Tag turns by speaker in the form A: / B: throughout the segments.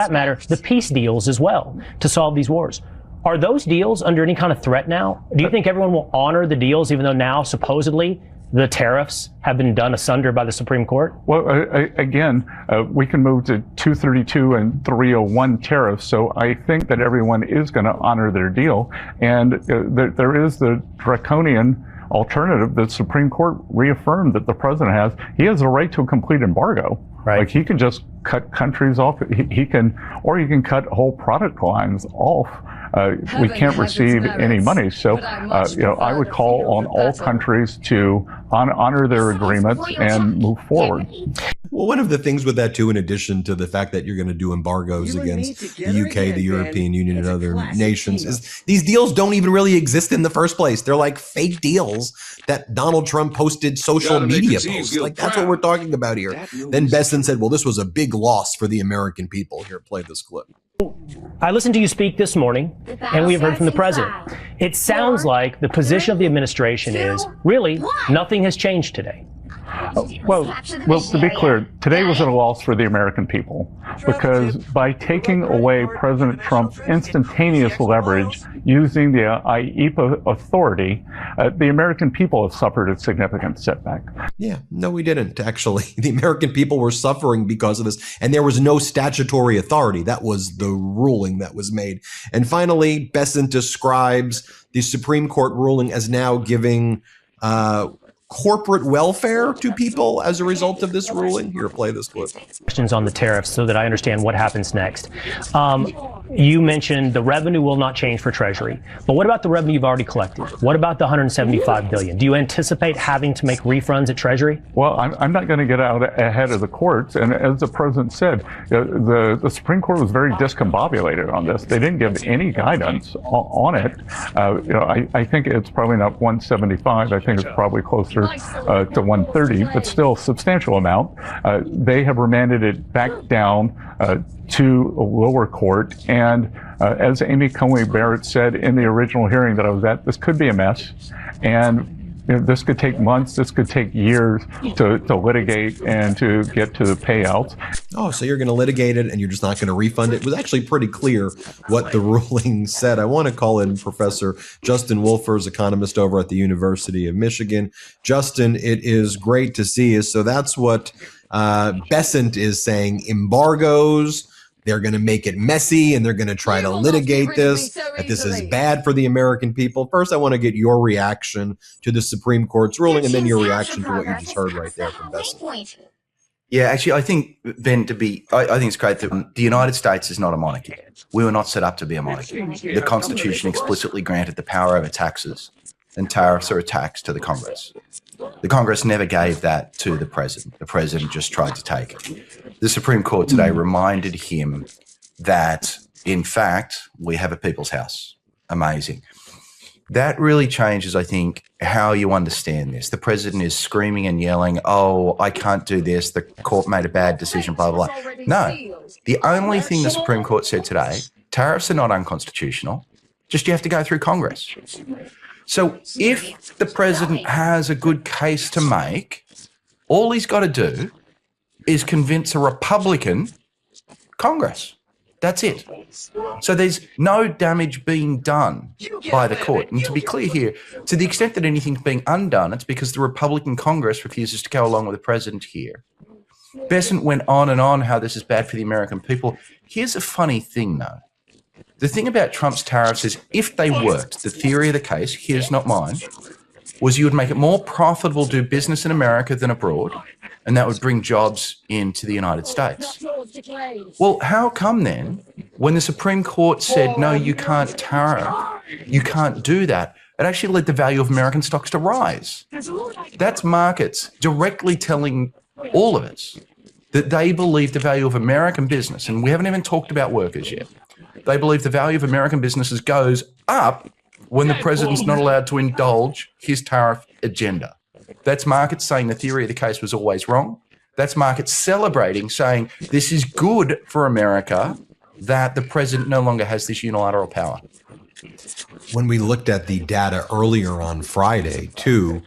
A: that matter, the peace deals as well to solve these wars. Are those deals under any kind of threat now? Do you think everyone will honor the deals, even though now supposedly the tariffs have been done asunder by the Supreme Court?
B: Well, again, we can move to 232 and 301 tariffs. So I think that everyone is going to honor their deal. And there is the draconian alternative that the Supreme Court reaffirmed that the president has. He has a right to a complete embargo.
A: Right.
B: Like he can just cut countries off. He can cut whole product lines off. We can't receive any money. So, I would call on all countries to honor their agreements and move forward.
C: Well, one of the things with that, too, in addition to the fact that you're going to do embargoes against the UK, the European Union, and other nations, is these deals don't even really exist in the first place. They're like fake deals that Donald Trump posted social media posts. Like, that's what we're talking about here. Then Bessent said, well, this was a big loss for the American people. Here, play this clip.
A: I listened to you speak this morning, and we have heard from the president. It sounds like the position of the administration is really nothing has changed today.
B: Well, to be clear, today was a loss for the American people because by taking away President Trump's instantaneous leverage using the IEEPA authority, the American people have suffered a significant setback.
C: Yeah, no, we didn't, actually. The American people were suffering because of this, and there was no statutory authority. That was the ruling that was made. And finally, Bessent describes the Supreme Court ruling as now giving corporate welfare to people as a result of this ruling. Here, play this clip.
A: Questions on the tariffs so that I understand what happens next. You mentioned the revenue will not change for Treasury, but what about the revenue you've already collected? What about the $175 billion? Do you anticipate having to make refunds at Treasury?
B: Well, I'm not going to get out ahead of the courts. And as the president said, the Supreme Court was very discombobulated on this. They didn't give any guidance on it. I think it's probably not 175. I think it's probably closer to 130, but still a substantial amount. They have remanded it back down to a lower court. And as Amy Coney Barrett said in the original hearing that I was at, this could be a mess. And this could take months, this could take years to litigate and to get to the payouts.
C: Oh, so you're going to litigate it and you're just not going to refund it? It was actually pretty clear what the ruling said. I want to call in Professor Justin Wolfers, economist over at the University of Michigan. Justin, it is great to see you. So that's what Bessent is saying. Embargoes, they're going to make it messy and they're going to try to litigate this, that this is bad for the American people. First, I want to get your reaction to the Supreme Court's ruling and then your reaction to what you just heard right there from Bessent.
D: Yeah, actually, I think, Ben, I think it's great that the United States is not a monarchy. We were not set up to be a monarchy. The Constitution explicitly granted the power over taxes, and tariffs are a tax to the Congress. The Congress never gave that to the president. The president just tried to take it. The Supreme Court today reminded him that, in fact, we have a people's house. Amazing. That really changes, I think, how you understand this. The president is screaming and yelling, oh, I can't do this. The court made a bad decision, blah, blah, blah. No, the only thing the Supreme Court said today, tariffs are not unconstitutional. Just you have to go through Congress. So if the president has a good case to make, all he's got to do is convince a Republican Congress. That's it. So there's no damage being done by the court. And to be clear here, to the extent that anything's being undone, it's because the Republican Congress refuses to go along with the president here. Bessent went on and on how this is bad for the American people. Here's a funny thing, though. The thing about Trump's tariffs is if they worked, the theory of the case, here's not mine, was you would make it more profitable to do business in America than abroad, and that would bring jobs into the United States. Well, how come then, when the Supreme Court said, no, you can't tariff, you can't do that, it actually led the value of American stocks to rise? That's markets directly telling all of us that they believe the value of American business, and we haven't even talked about workers yet, they believe the value of American businesses goes up when the president's not allowed to indulge his tariff agenda. That's markets saying the theory of the case was always wrong. That's markets celebrating, saying this is good for America that the president no longer has this unilateral power.
C: When we looked at the data earlier on Friday, too,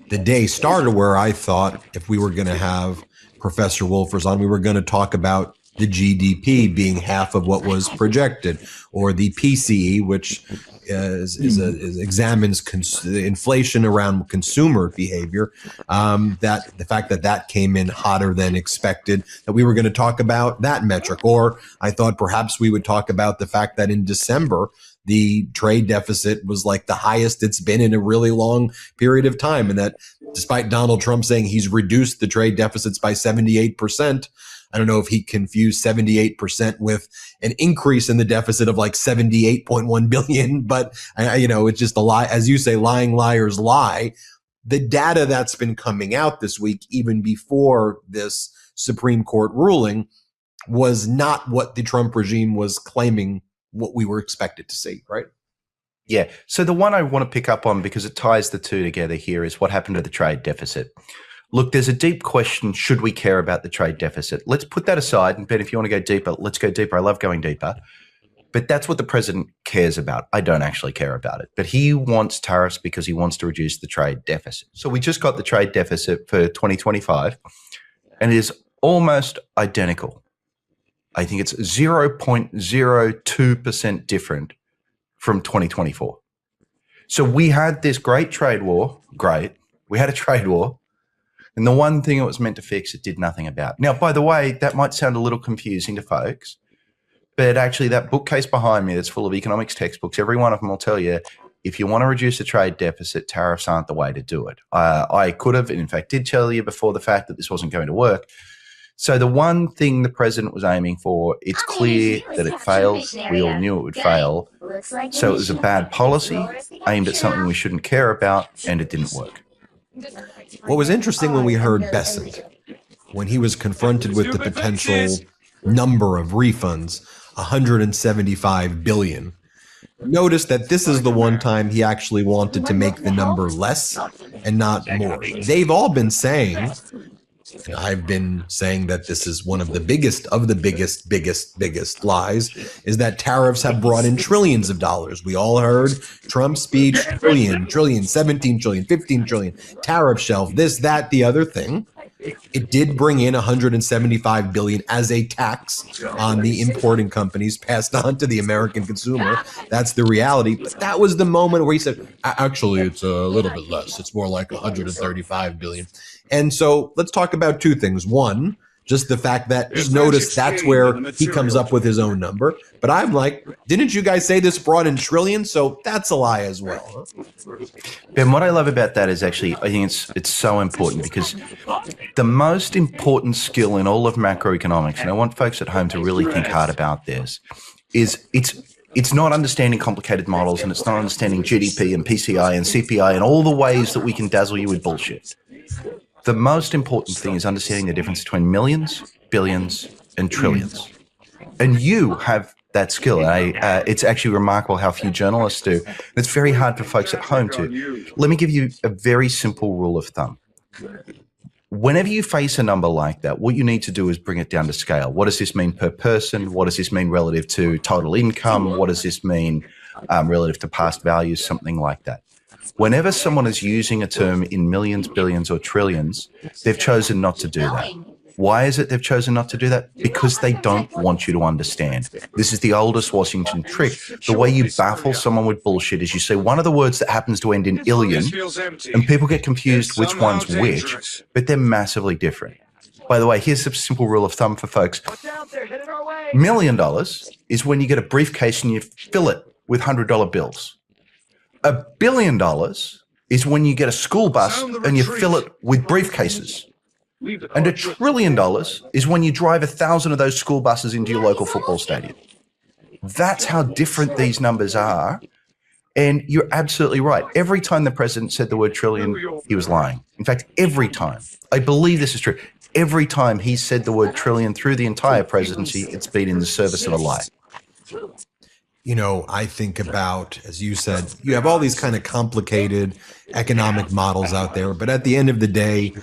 C: the day started where I thought if we were going to have Professor Wolfers on, we were going to talk about the GDP being half of what was projected, or the PCE, which examines inflation around consumer behavior. That the fact that came in hotter than expected, that we were going to talk about that metric, or I thought perhaps we would talk about the fact that in December the trade deficit was like the highest it's been in a really long period of time, and that despite Donald Trump saying he's reduced the trade deficits by 78%. I don't know if he confused 78% with an increase in the deficit of like 78.1 billion, but it's just a lie. As you say, lying liars lie. The data that's been coming out this week, even before this Supreme Court ruling, was not what the Trump regime was claiming what we were expected to see, right?
D: Yeah. So the one I want to pick up on, because it ties the two together here, is what happened to the trade deficit. Look, there's a deep question. Should we care about the trade deficit? Let's put that aside. And Ben, if you want to go deeper, let's go deeper. I love going deeper. But that's what the president cares about. I don't actually care about it. But he wants tariffs because he wants to reduce the trade deficit. So we just got the trade deficit for 2025, and it is almost identical. I think it's 0.02% different from 2024. So we had this great trade war. Great. We had a trade war. And the one thing it was meant to fix, it did nothing about. Now, by the way, that might sound a little confusing to folks, but actually that bookcase behind me that's full of economics textbooks, every one of them will tell you, if you want to reduce the trade deficit, tariffs aren't the way to do it. I could have, and in fact did tell you before the fact that this wasn't going to work. So the one thing the president was aiming for, it's clear that it failed. We all knew it would fail. So it was a bad policy aimed at something we shouldn't care about, and it didn't work.
C: What was interesting when we heard Bessent, when he was confronted with the potential number of refunds, 175 billion, notice that this is the one time he actually wanted to make the number less and not more. They've all been saying, and I've been saying that this is one of the biggest lies, is that tariffs have brought in trillions of dollars. We all heard Trump's speech, trillion, 17 trillion, 15 trillion, tariff shelf, this, that, the other thing. It did bring in 175 billion as a tax on the importing companies passed on to the American consumer. That's the reality. But that was the moment where he said, actually, it's a little bit less. It's more like 135 billion. And so let's talk about two things. One, just the fact that, just notice that's where he comes up with his own number. But I'm like, didn't you guys say this brought in trillions? So that's a lie as well. Huh?
D: Ben, what I love about that is actually, I think it's so important, because the most important skill in all of macroeconomics, and I want folks at home to really think hard about this, is it's not understanding complicated models, and it's not understanding GDP and PCI and CPI and all the ways that we can dazzle you with bullshit. The most important thing is understanding the difference between millions, billions, and trillions. And you have that skill. It's actually remarkable how few journalists do. It's very hard for folks at home to. Let me give you a very simple rule of thumb. Whenever you face a number like that, what you need to do is bring it down to scale. What does this mean per person? What does this mean relative to total income? What does this mean relative to past values? Something like that. Whenever someone is using a term in millions, billions, or trillions, they've chosen not to do that. Why is it they've chosen not to do that? Because they don't want you to understand. This is the oldest Washington trick. The way you baffle someone with bullshit is you say one of the words that happens to end in illion, and people get confused which one's which, but they're massively different. By the way, here's a simple rule of thumb for folks. $1 million is when you get a briefcase and you fill it with $100 bills. $1 billion is when you get a school bus and you fill it with briefcases. And $1 trillion is when you drive 1,000 of those school buses into your local football stadium. That's how different these numbers are. And you're absolutely right. Every time the president said the word trillion, he was lying. In fact, every time. I believe this is true. Every time he said the word trillion through the entire presidency, it's been in the service of a lie.
C: I think about, as you said, you have all these kind of complicated economic models out there, but at the end of the day,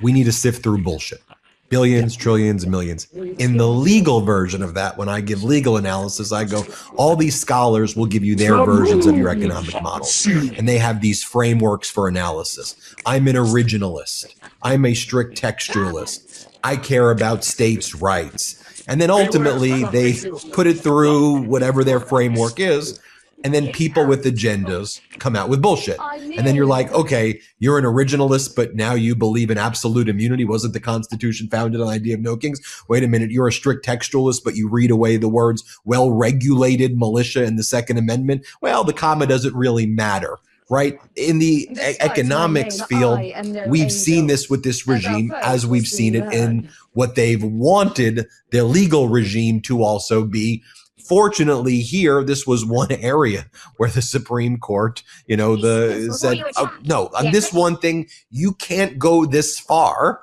C: we need to sift through bullshit. Billions, trillions, and millions. In the legal version of that, when I give legal analysis, I go, all these scholars will give you their versions of your economic models, and they have these frameworks for analysis. I'm an originalist. I'm a strict textualist. I care about states' rights. And then ultimately they put it through whatever their framework is. And then people with agendas come out with bullshit. And then you're like, okay, you're an originalist, but now you believe in absolute immunity. Wasn't the Constitution founded on the idea of no kings? Wait a minute, you're a strict textualist, but you read away the words well-regulated militia in the Second Amendment. Well, the comma doesn't really matter, right? In the economics field, we've seen this with this regime as we've seen it in what they've wanted their legal regime to also be. Fortunately, here, this was one area where the Supreme Court, said, oh, no, on this one thing, you can't go this far.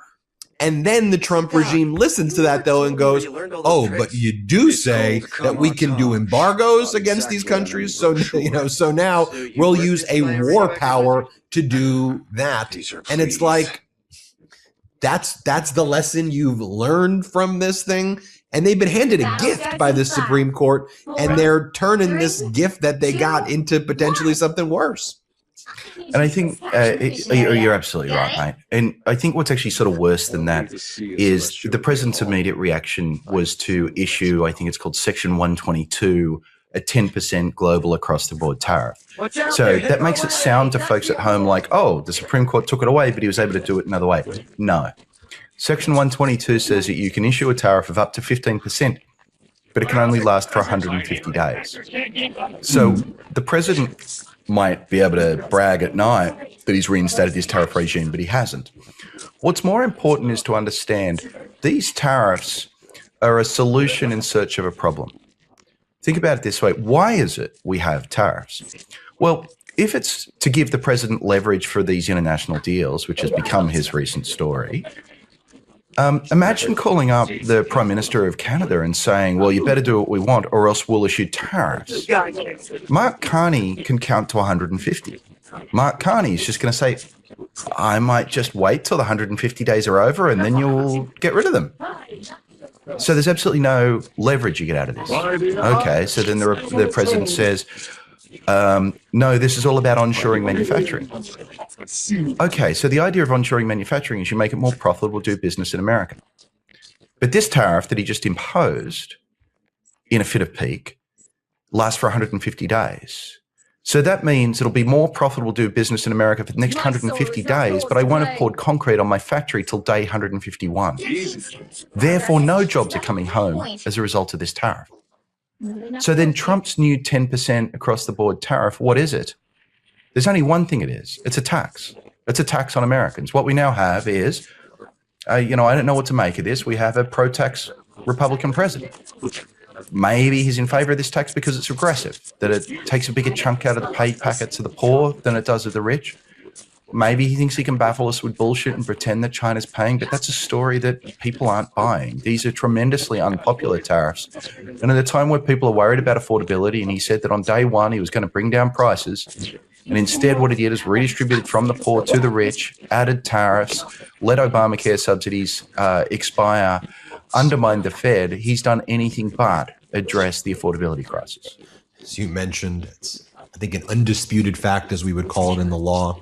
C: And then the Trump regime listens to that, though, and goes, oh, but you do say that we can do embargoes against these countries. So, so now we'll use a war power to do that. And it's like, that's the lesson you've learned from this thing. And they've been handed a gift by the Supreme Court, and they're turning this gift that they got into potentially something worse.
D: And I think you're absolutely right, mate. And I think what's actually sort of worse than that is the president's immediate reaction was to issue, I think it's called Section 122, a 10% global across-the-board tariff. So that makes it sound to folks at home like, oh, the Supreme Court took it away, but he was able to do it another way. No. Section 122 says that you can issue a tariff of up to 15%, but it can only last for 150 days. So the president might be able to brag at night that he's reinstated his tariff regime, but he hasn't. What's more important is to understand these tariffs are a solution in search of a problem. Think about it this way. Why is it we have tariffs? Well, if it's to give the president leverage for these international deals, which has become his recent story, imagine calling up the Prime Minister of Canada and saying, well, you better do what we want or else we'll issue tariffs. Mark Carney can count to 150. Mark Carney is just going to say, I might just wait till the 150 days are over and then you'll get rid of them. So there's absolutely no leverage you get out of this. Okay, so then the president says, no, this is all about onshoring manufacturing. Okay, so the idea of onshoring manufacturing is you make it more profitable to do business in America. But this tariff that he just imposed in a fit of pique lasts for 150 days. So that means it'll be more profitable to do business in America for the next 150 days, but I won't have poured concrete on my factory till day 151. Therefore, no jobs are coming home as a result of this tariff. So then Trump's new 10% across the board tariff, what is it? There's only one thing it is. It's a tax. It's a tax on Americans. What we now have is, I don't know what to make of this. We have a pro-tax Republican president. Maybe he's in favor of this tax because it's regressive, that it takes a bigger chunk out of the pay packets of the poor than it does of the rich. Maybe he thinks he can baffle us with bullshit and pretend that China's paying, but that's a story that people aren't buying. These are tremendously unpopular tariffs. And at a time where people are worried about affordability, and he said that on day one he was going to bring down prices, and instead what he did is redistributed from the poor to the rich, added tariffs, let Obamacare subsidies expire, undermined the Fed. He's done anything but address the affordability crisis.
C: As you mentioned, it's, I think, an undisputed fact, as we would call it in the law,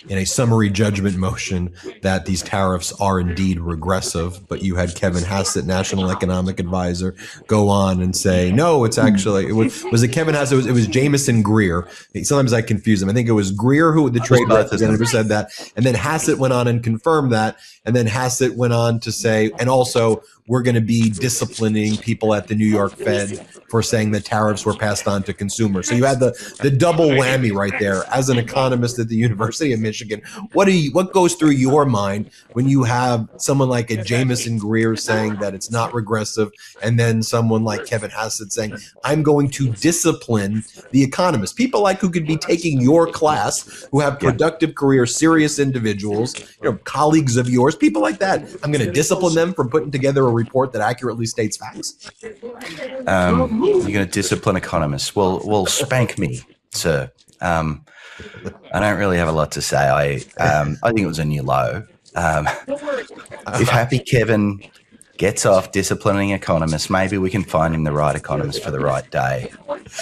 C: in a summary judgment motion, that these tariffs are indeed regressive. But you had Kevin Hassett, National Economic Advisor, go on and say, no, it's actually, was it Kevin Hassett? It was Jameson Greer. Sometimes I confuse them. I think it was Greer who, the trade representative, said that. And then Hassett went on and confirmed that. And then Hassett went on to say, and also, we're going to be disciplining people at the New York Fed for saying that tariffs were passed on to consumers. So you had the double whammy right there. As an economist at the University of Michigan, what goes through your mind when you have someone like a Jameson Greer saying that it's not regressive, and then someone like Kevin Hassett saying, I'm going to discipline the economists, people like who could be taking your class, who have productive careers, serious individuals, colleagues of yours, people like that. I'm going to discipline them for putting together a report that accurately states facts.
D: You're going to discipline economists. Well, spank me, sir. I don't really have a lot to say. I think it was a new low. If Happy Kevin gets off disciplining economists, maybe we can find him the right economist for the right day.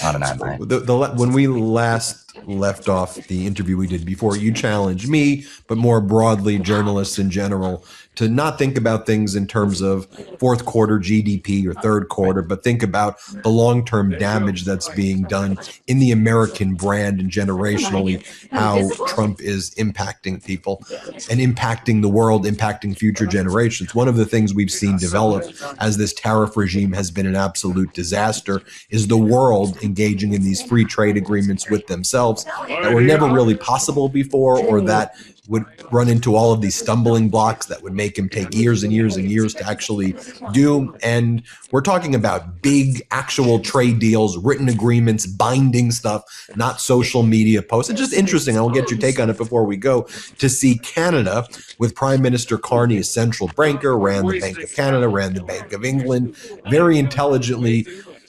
D: I don't know, mate.
C: When we last left off the interview we did before, you challenged me, but more broadly journalists in general, to not think about things in terms of fourth quarter GDP or third quarter, but think about the long-term damage that's being done in the American brand and generationally, how Trump is impacting people and impacting the world, impacting future generations. One of the things we've seen develop as this tariff regime has been an absolute disaster is the world engaging in these free trade agreements with themselves that were never really possible before, or that would run into all of these stumbling blocks that would make him take years and years and years to actually do. And we're talking about big actual trade deals, written agreements, binding stuff, not social media posts. It's just interesting. I'll get your take on it before we go, to see Canada with Prime Minister Carney as central banker, ran the Bank of Canada, ran the Bank of England, very intelligently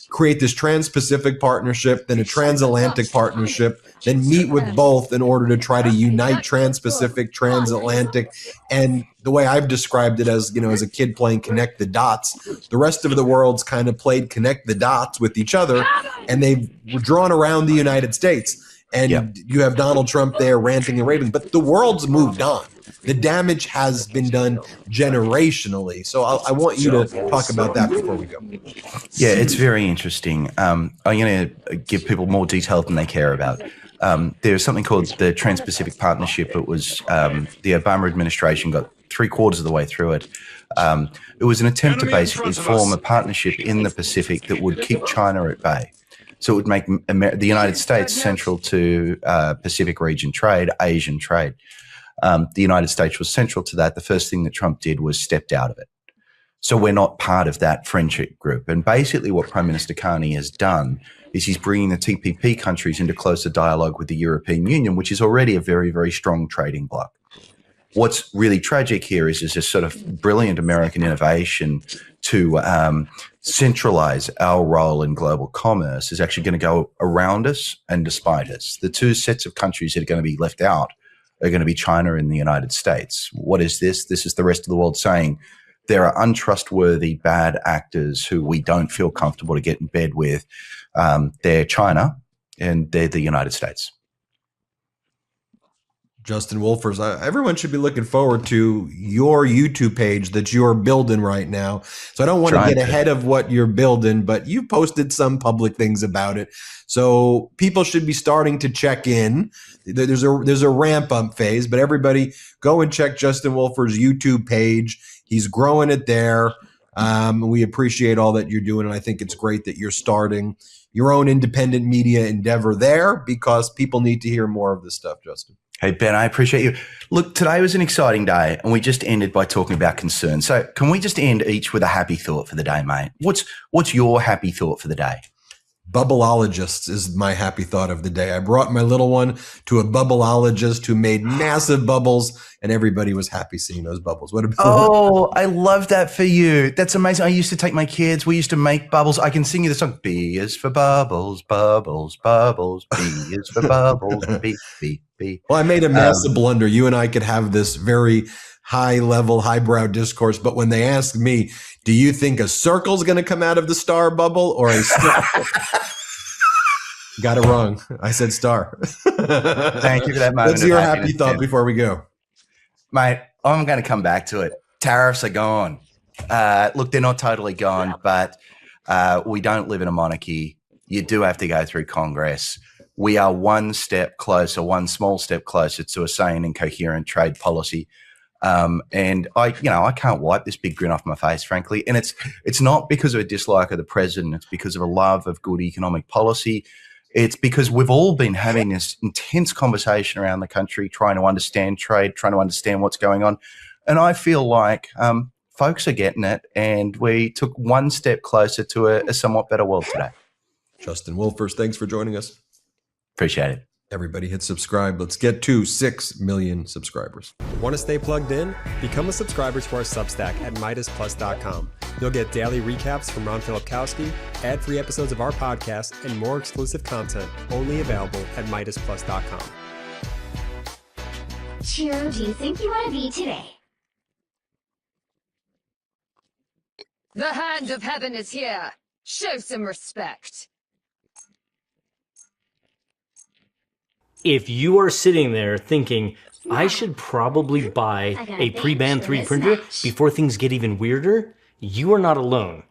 C: create this trans-Pacific partnership, then a transatlantic partnership, then meet with both in order to try to unite trans-Pacific, transatlantic. And the way I've described it, as as a kid playing connect the dots, the rest of the world's kind of played connect the dots with each other, and they've drawn around the United States. And you have Donald Trump there ranting and raving, but the world's moved on. The damage has been done generationally. So I want you to talk about that before we go.
D: Yeah, it's very interesting. I'm going to give people more detail than they care about. There's something called the Trans-Pacific Partnership. It was the Obama administration got 3/4 of the way through it. It was an attempt to basically form a partnership in the Pacific that would keep China at bay. So it would make the United States central to Pacific region trade, Asian trade. The United States was central to that. The first thing that Trump did was stepped out of it. So we're not part of that friendship group. And basically what Prime Minister Carney has done is he's bringing the TPP countries into closer dialogue with the European Union, which is already a very, very strong trading bloc. What's really tragic here is this sort of brilliant American innovation to centralize our role in global commerce is actually going to go around us and despite us. The two sets of countries that are going to be left out are going to be China and the United States. What is this? This is the rest of the world saying there are untrustworthy, bad actors who we don't feel comfortable to get in bed with. They're China and they're the United States.
C: Justin Wolfers, everyone should be looking forward to your YouTube page that you're building right now. So I don't want to get ahead of what you're building, but you posted some public things about it. So people should be starting to check in. There's a ramp up phase, but everybody go and check Justin Wolfers' YouTube page. He's growing it there. We appreciate all that you're doing. And I think it's great that you're starting your own independent media endeavor there, because people need to hear more of this stuff, Justin.
D: Hey, Ben, I appreciate you. Look, today was an exciting day, and we just ended by talking about concern. So can we just end each with a happy thought for the day, mate? What's your happy thought for the day?
C: Bubbleologists is my happy thought of the day. I brought my little one to a bubbleologist who made massive bubbles, and everybody was happy seeing those bubbles. What
D: Oh, I love that for you. That's amazing. I used to take my kids. We used to make bubbles. I can sing you the song. B is for bubbles, bubbles, bubbles. B is for bubbles. B, B, B.
C: Well, I made a massive blunder. You and I could have this very high-level, highbrow discourse, but when they ask me, do you think a circle's going to come out of the star bubble or a star? Got it wrong. I said star.
D: Thank you for that moment.
C: What's your happy thought before we go?
D: Mate, I'm going to come back to it. Tariffs are gone. Look, they're not totally gone, but we don't live in a monarchy. You do have to go through Congress. We are one step closer, one small step closer to a sane and coherent trade policy. And I can't wipe this big grin off my face, frankly. And it's not because of a dislike of the president. It's because of a love of good economic policy. It's because we've all been having this intense conversation around the country, trying to understand trade, trying to understand what's going on. And I feel like folks are getting it, and we took one step closer to a somewhat better world today.
C: Justin Wolfers, thanks for joining us.
D: Appreciate it.
C: Everybody hit subscribe. Let's get to 6 million subscribers.
E: Want to stay plugged in? Become a subscriber to our Substack at MidasPlus.com. You'll get daily recaps from Ron Filipkowski, ad-free episodes of our podcast, and more exclusive content only available at MidasPlus.com.
F: Who do you think you want to be today?
G: The hand of heaven is here. Show some respect.
A: If you are sitting there thinking,
H: I should probably buy a pre-band 3D printer before things get even weirder, you are not alone.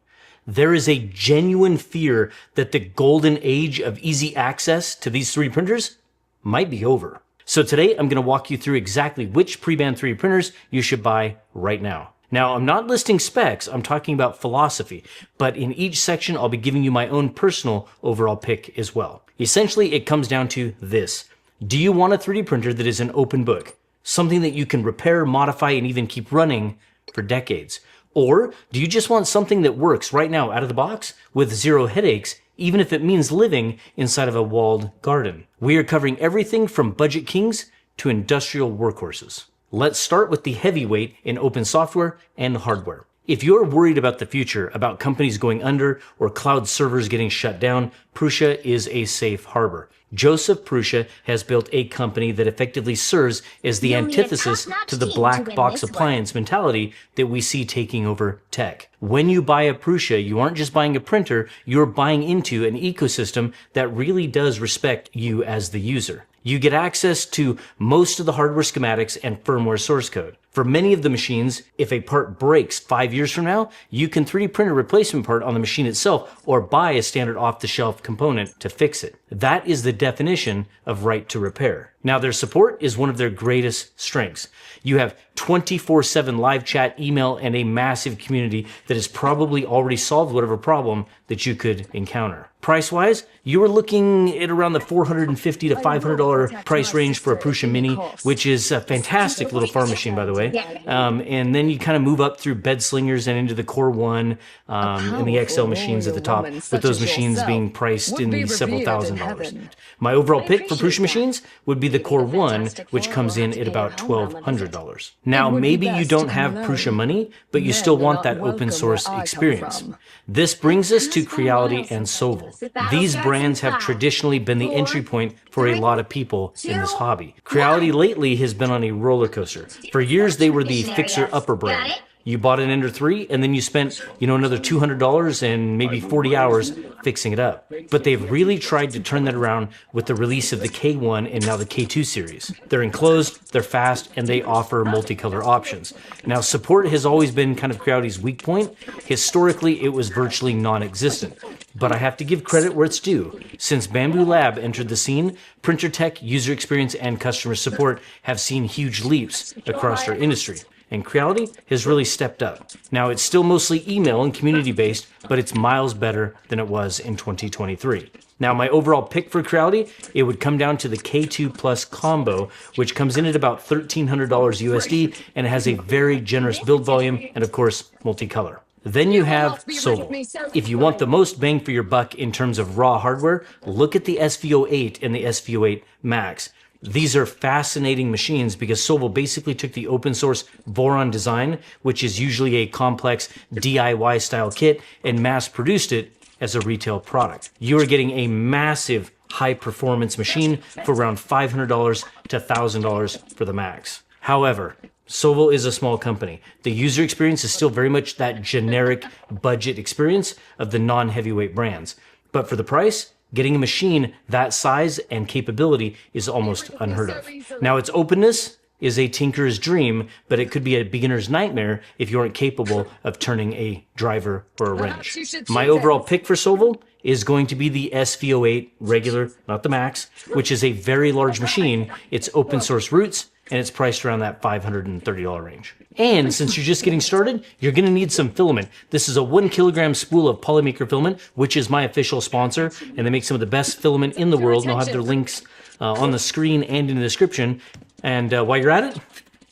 H: There is a genuine fear that the golden age of easy access to these 3D printers might be over. So today I'm going to walk you through exactly which pre-band 3D printers you should buy right now. Now, I'm not listing specs, I'm talking about philosophy, but in each section I'll be giving you my own personal overall pick as well. Essentially, it comes down to this. Do you want a 3D printer that is an open book? Something that you can repair, modify, and even keep running for decades? Or do you just want something that works right now out of the box with zero headaches, even if it means living inside of a walled garden? We are covering everything from budget kings to industrial workhorses. Let's start with the heavyweight in open software and hardware. If you're worried about the future, about companies going under or cloud servers getting shut down, Prusa is a safe harbor. Joseph Prusa has built a company that effectively serves as the antithesis to the black box appliance mentality that we see taking over tech. When you buy a Prusa, you aren't just buying a printer, you're buying into an ecosystem that really does respect you as the user. You get access to most of the hardware schematics and firmware source code. For many of the machines, if a part breaks 5 years from now, you can 3D print a replacement part on the machine itself or buy a standard off-the-shelf component to fix it. That is the definition of right to repair. Now, their support is one of their greatest strengths. You have 24/7 live chat, email, and a massive community that has probably already solved whatever problem that you could encounter. Price-wise, you are looking at around the $450 to $500 price range for a Prusa Mini, which is a fantastic little farm machine, by the way. And then you kind of move up through bed slingers and into the Core 1 and the XL machines at the top, with those machines being priced in the several $1,000s. My overall pick for Prusa machines would be the Core 1, which comes in at about $1,200. Now, maybe you don't have Prusa money, but you still want that open source experience. This brings us to Creality and Sovol. These brands have traditionally been the entry point for a lot of people in this hobby. Creality lately has been on a roller coaster. For years, they were the fixer-upper brand. You bought an Ender 3 and then you spent, another $200 and maybe 40 hours fixing it up. But they've really tried to turn that around with the release of the K1 and now the K2 series. They're enclosed, they're fast, and they offer multicolor options. Now, support has always been kind of Creality's weak point. Historically, it was virtually non-existent. But I have to give credit where it's due. Since Bambu Lab entered the scene, printer tech, user experience, and customer support have seen huge leaps across our industry. And Creality has really stepped up. Now, it's still mostly email and community-based, but it's miles better than it was in 2023. Now, my overall pick for Creality, it would come down to the K2 Plus combo, which comes in at about $1,300 USD, and it has a very generous build volume and, of course, multicolor. Then you have Sovol. If you want the most bang for your buck in terms of raw hardware, look at the SVO8 and the SVO8 Max. These are fascinating machines because Sovol basically took the open source Voron design, which is usually a complex DIY style kit, and mass produced it as a retail product. You are getting a massive high performance machine for around $500 to $1,000 for the Max. However, Sovol is a small company. The user experience is still very much that generic budget experience of the non-heavyweight brands. But for the price, getting a machine that size and capability is almost unheard of. Now, its openness is a tinkerer's dream, but it could be a beginner's nightmare if you aren't capable of turning a driver or a wrench. My overall pick for Sovol is going to be the SVO8 regular, not the Max, which is a very large machine. It's open source roots, and it's priced around that $530 range. And since you're just getting started, you're going to need some filament. This is a 1 kilogram spool of Polymaker filament, which is my official sponsor, and they make some of the best filament in the world, and I'll have their links on the screen and in the description. And while you're at it,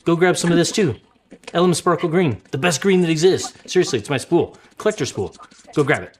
H: go grab some of this too. Element Sparkle Green, the best green that exists. Seriously, it's my spool, collector spool. Go grab it.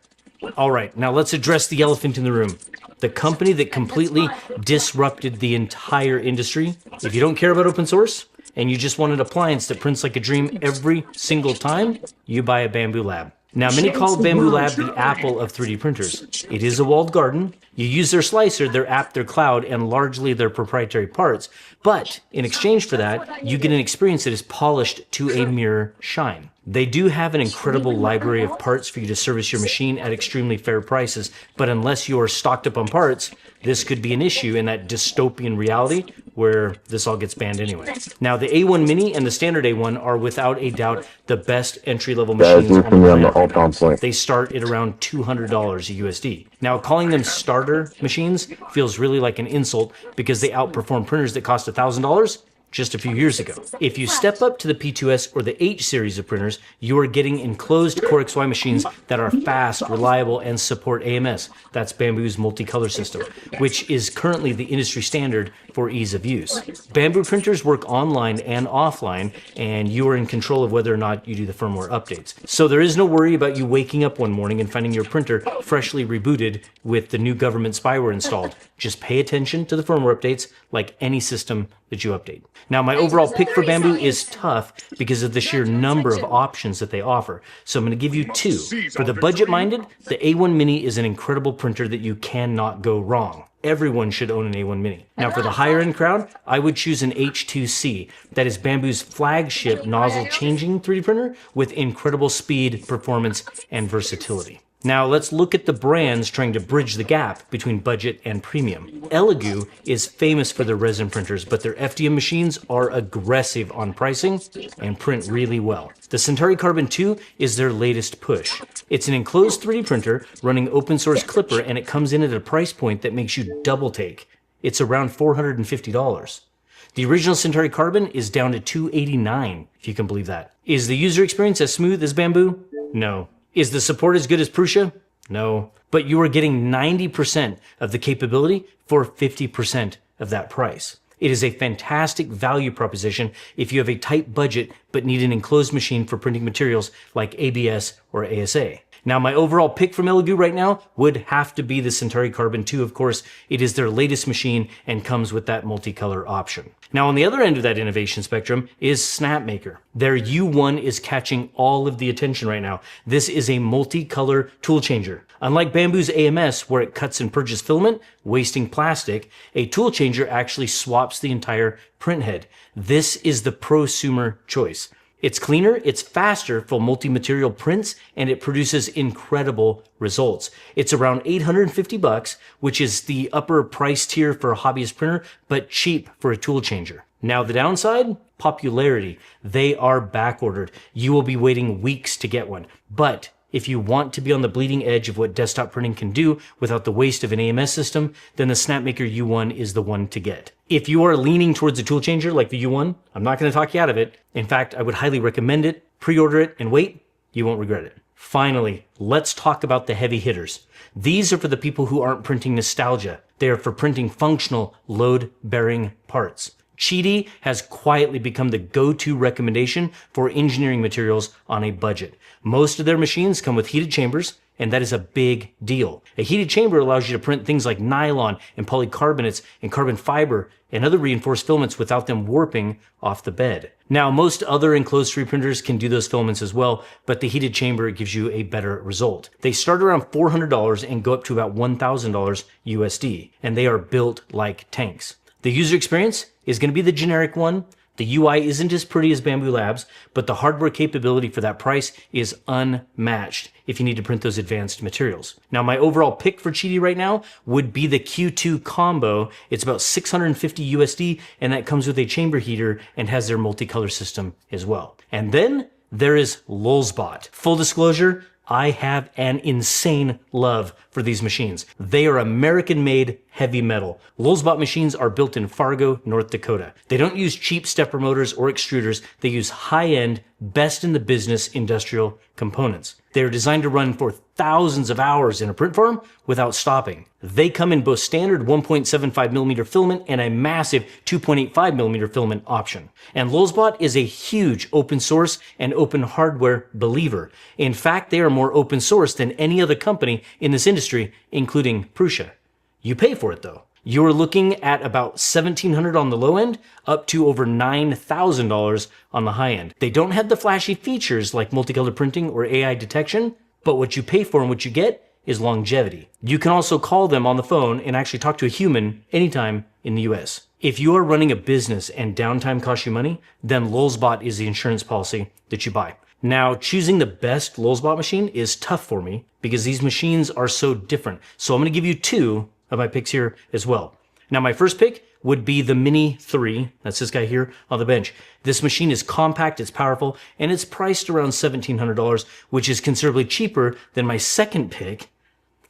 H: All right, now let's address the elephant in the room. The company that completely disrupted the entire industry. If you don't care about open source and you just want an appliance that prints like a dream every single time, you buy a Bambu Lab. Now, many call Bambu Lab the Apple of 3D printers. It is a walled garden. You use their slicer, their app, their cloud, and largely their proprietary parts. But in exchange for that, you get an experience that is polished to a mirror shine. They do have an incredible library of parts for you to service your machine at extremely fair prices, but unless you are stocked up on parts, this could be an issue in that dystopian reality where this all gets banned anyway. Now, the A1 Mini and the standard A1 are without a doubt the best entry-level machines on the planet. They start at around $200 USD. Now, calling them starter machines feels really like an insult because they outperform printers that cost $1,000 just a few years ago. If you step up to the P2S or the H series of printers, you are getting enclosed Core XY machines that are fast, reliable, and support AMS. That's Bambu's multicolor system, which is currently the industry standard for ease of use. Bambu printers work online and offline, and you are in control of whether or not you do the firmware updates. So there is no worry about you waking up one morning and finding your printer freshly rebooted with the new government spyware installed. Just pay attention to the firmware updates like any system that you update. Now, my overall pick for Bambu is tough because of the sheer number of options that they offer. So I'm going to give you two. For the budget-minded, the A1 Mini is an incredible printer that you cannot go wrong. Everyone should own an A1 Mini. Now, for the higher-end crowd, I would choose an H2C. That is Bambu's flagship nozzle-changing 3D printer with incredible speed, performance, and versatility. Now, let's look at the brands trying to bridge the gap between budget and premium. Elegoo is famous for their resin printers, but their FDM machines are aggressive on pricing and print really well. The Centauri Carbon 2 is their latest push. It's an enclosed 3D printer running open source Clipper, and it comes in at a price point that makes you double take. It's around $450. The original Centauri Carbon is down to $289, if you can believe that. Is the user experience as smooth as Bambu? No. Is the support as good as Prusa? No. But you are getting 90% of the capability for 50% of that price. It is a fantastic value proposition if you have a tight budget but need an enclosed machine for printing materials like ABS or ASA. Now, my overall pick from Elegoo right now would have to be the Centauri Carbon 2, of course. It is their latest machine and comes with that multicolor option. Now, on the other end of that innovation spectrum is Snapmaker. Their U1 is catching all of the attention right now. This is a multicolor tool changer. Unlike Bambu's AMS, where it cuts and purges filament, wasting plastic, a tool changer actually swaps the entire print head. This is the prosumer choice. It's cleaner, it's faster for multi-material prints, and it produces incredible results. It's around $850, which is the upper price tier for a hobbyist printer, but cheap for a tool changer. Now, the downside? Popularity. They are backordered. You will be waiting weeks to get one. But if you want to be on the bleeding edge of what desktop printing can do without the waste of an AMS system, then the Snapmaker U1 is the one to get. If you are leaning towards a tool changer like the U1, I'm not going to talk you out of it. In fact, I would highly recommend it. Pre-order it and wait. You won't regret it. Finally, let's talk about the heavy hitters. These are for the people who aren't printing nostalgia. They are for printing functional, load-bearing parts. Cheedy has quietly become the go-to recommendation for engineering materials on a budget. Most of their machines come with heated chambers, and that is a big deal. A heated chamber allows you to print things like nylon and polycarbonates and carbon fiber and other reinforced filaments without them warping off the bed. Now, most other enclosed 3D printers can do those filaments as well, but the heated chamber gives you a better result. They start around $400 and go up to about $1,000 USD, and they are built like tanks. The user experience is going to be the generic one. The UI isn't as pretty as Bambu Labs, but the hardware capability for that price is unmatched if you need to print those advanced materials. Now, my overall pick for Cheedy right now would be the Q2 combo. It's about $650 USD, and that comes with a chamber heater and has their multicolor system as well. And then there is Lulzbot. Full disclosure, I have an insane love for these machines. They are American-made heavy metal. Lulzbot machines are built in Fargo, North Dakota. They don't use cheap stepper motors or extruders. They use high-end, best-in-the-business industrial components. They are designed to run for thousands of hours in a print farm without stopping. They come in both standard 1.75mm filament and a massive 2.85mm filament option. And Lulzbot is a huge open source and open hardware believer. In fact, they are more open source than any other company in this industry, including Prusa. You pay for it though. You're looking at about $1,700 on the low end, up to over $9,000 on the high end. They don't have the flashy features like multicolor printing or AI detection, but what you pay for and what you get is longevity. You can also call them on the phone and actually talk to a human anytime in the US. If you are running a business and downtime costs you money, then Lulzbot is the insurance policy that you buy. Now, choosing the best Lulzbot machine is tough for me because these machines are so different. So I'm going to give you two of my picks here as well. Now, my first pick would be the Mini 3. That's this guy here on the bench. This machine is compact, it's powerful, and it's priced around $1,700, which is considerably cheaper than my second pick,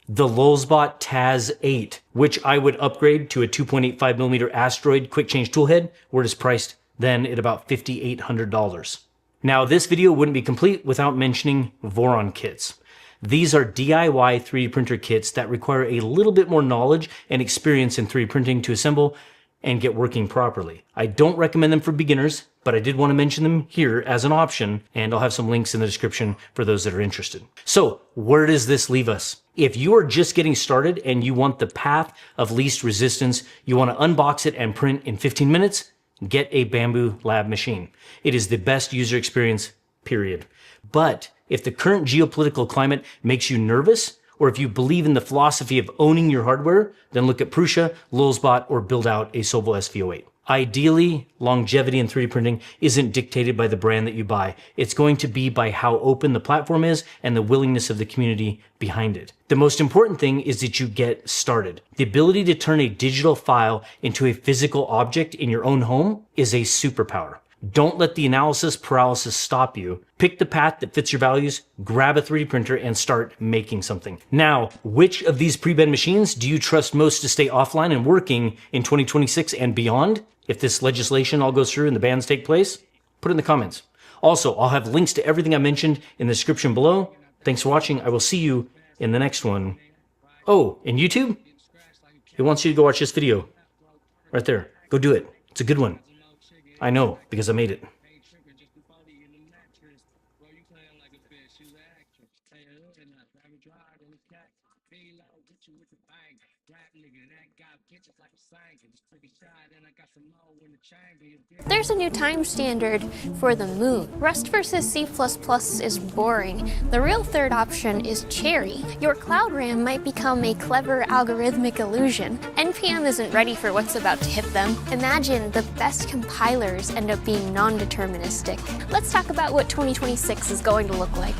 H: the Lulzbot Taz 8, which I would upgrade to a 2.85mm Asteroid quick change toolhead, where it is priced then at about $5,800. Now, this video wouldn't be complete without mentioning Voron kits. These are DIY 3D printer kits that require a little bit more knowledge and experience in 3D printing to assemble and get working properly. I don't recommend them for beginners, but I did want to mention them here as an option, and I'll have some links in the description for those that are interested. So, where does this leave us? If you are just getting started and you want the path of least resistance, you want to unbox it and print in 15 minutes, get a Bambu Lab machine. It is the best user experience, period. But if the current geopolitical climate makes you nervous, or if you believe in the philosophy of owning your hardware, then look at Prusa, Lulzbot, or build out a Sovol SV08. Ideally, longevity in 3D printing isn't dictated by the brand that you buy. It's going to be by how open the platform is and the willingness of the community behind it. The most important thing is that you get started. The ability to turn a digital file into a physical object in your own home is a superpower. Don't let the analysis paralysis stop you. Pick the path that fits your values, grab a 3D printer, and start making something. Now, which of these pre-bend machines do you trust most to stay offline and working in 2026 and beyond? If this legislation all goes through and the bans take place, put it in the comments. Also, I'll have links to everything I mentioned in the description below. Thanks for watching. I will see you in the next one. Oh, and YouTube? It wants you to go watch this video. Right there. Go do it. It's a good one. I know, because I made it.
I: There's a new time standard for the moon. Rust versus C++ is boring. The real third option is Cherry. Your Cloud RAM might become a clever algorithmic illusion. NPM isn't ready for what's about to hit them. Imagine the best compilers end up being non-deterministic. Let's talk about what 2026 is going to look like.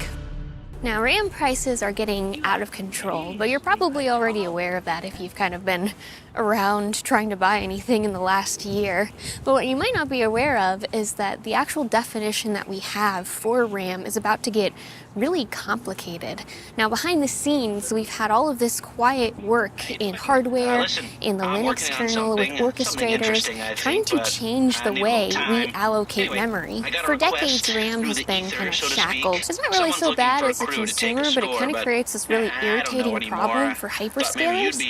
I: Now, RAM prices are getting out of control, but you're probably already aware of that if you've kind of been around trying to buy anything in the last year. But what you might not be aware of is that the actual definition that we have for RAM is about to get really complicated. Now, behind the scenes, we've had all of this quiet work in hardware, in the Linux kernel with orchestrators, trying to change the way we allocate memory. For decades, RAM has been kind of shackled. It's not really so bad as a consumer, but it kind of creates this really irritating problem for hyperscalers.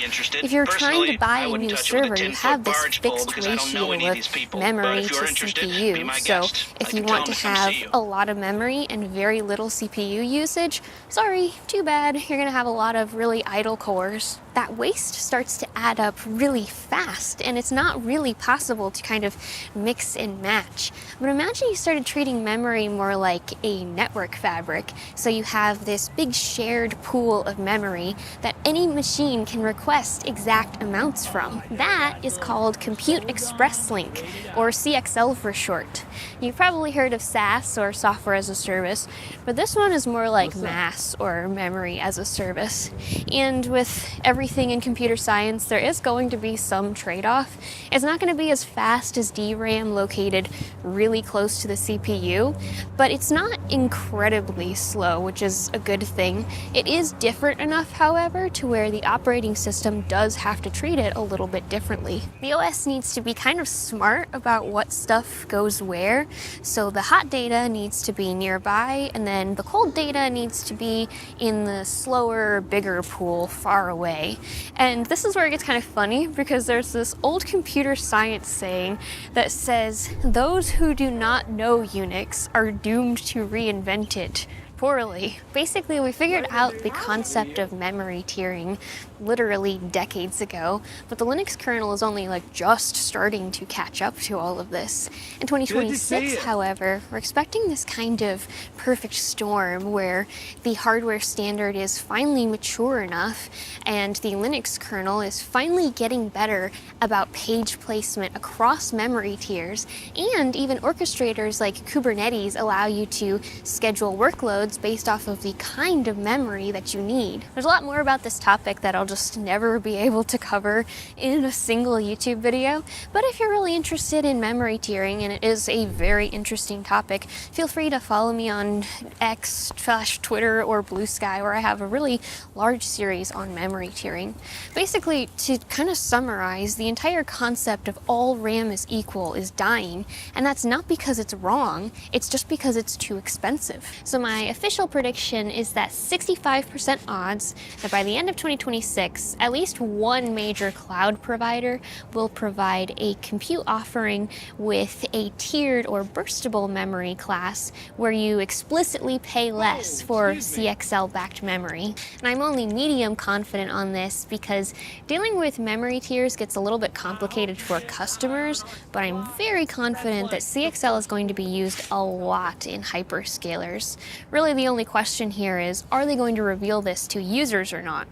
I: If you're trying to buy a new server, you have this fixed ratio of memory to CPU. So if you want to have a lot of memory and very little CPU usage, sorry, too bad, you're gonna have a lot of really idle cores. That waste starts to add up really fast, and it's not really possible to kind of mix and match. But imagine you started treating memory more like a network fabric, so you have this big shared pool of memory that any machine can request exact amounts from. That is called Compute Express Link, or CXL for short. You've probably heard of SAS, or Software as a Service, but this one is more like MAS, or Memory as a Service. And with everything in computer science, there is going to be some trade-off. It's not going to be as fast as DRAM located really close to the CPU, but it's not incredibly slow, which is a good thing. It is different enough, however, to where the operating system does have to treat it a little bit differently. The OS needs to be kind of smart about what stuff goes where, so the hot data needs to be nearby, and then the cold data needs to be in the slower, bigger pool far away. And this is where it gets kind of funny, because there's this old computer science saying that says, those who do not know Unix are doomed to reinvent it. poorly. Basically, we figured out the concept of memory tiering literally decades ago, but the Linux kernel is only like just starting to catch up to all of this. In 2026, however, we're expecting this kind of perfect storm where the hardware standard is finally mature enough and the Linux kernel is finally getting better about page placement across memory tiers, and even orchestrators like Kubernetes allow you to schedule workloads based off of the kind of memory that you need. There's a lot more about this topic that I'll just never be able to cover in a single YouTube video, but if you're really interested in memory tiering, and it is a very interesting topic, feel free to follow me on X/Twitter or Blue Sky, where I have a really large series on memory tiering. Basically, to kind of summarize, the entire concept of all RAM is equal is dying, and that's not because it's wrong, it's just because it's too expensive. So my official prediction is that 65% odds that by the end of 2026, at least one major cloud provider will provide a compute offering with a tiered or burstable memory class where you explicitly pay less for CXL-backed memory. And I'm only medium confident on this because dealing with memory tiers gets a little bit complicated for customers, but I'm very confident that CXL is going to be used a lot in hyperscalers. Really, the only question here is, are they going to reveal this to users or not?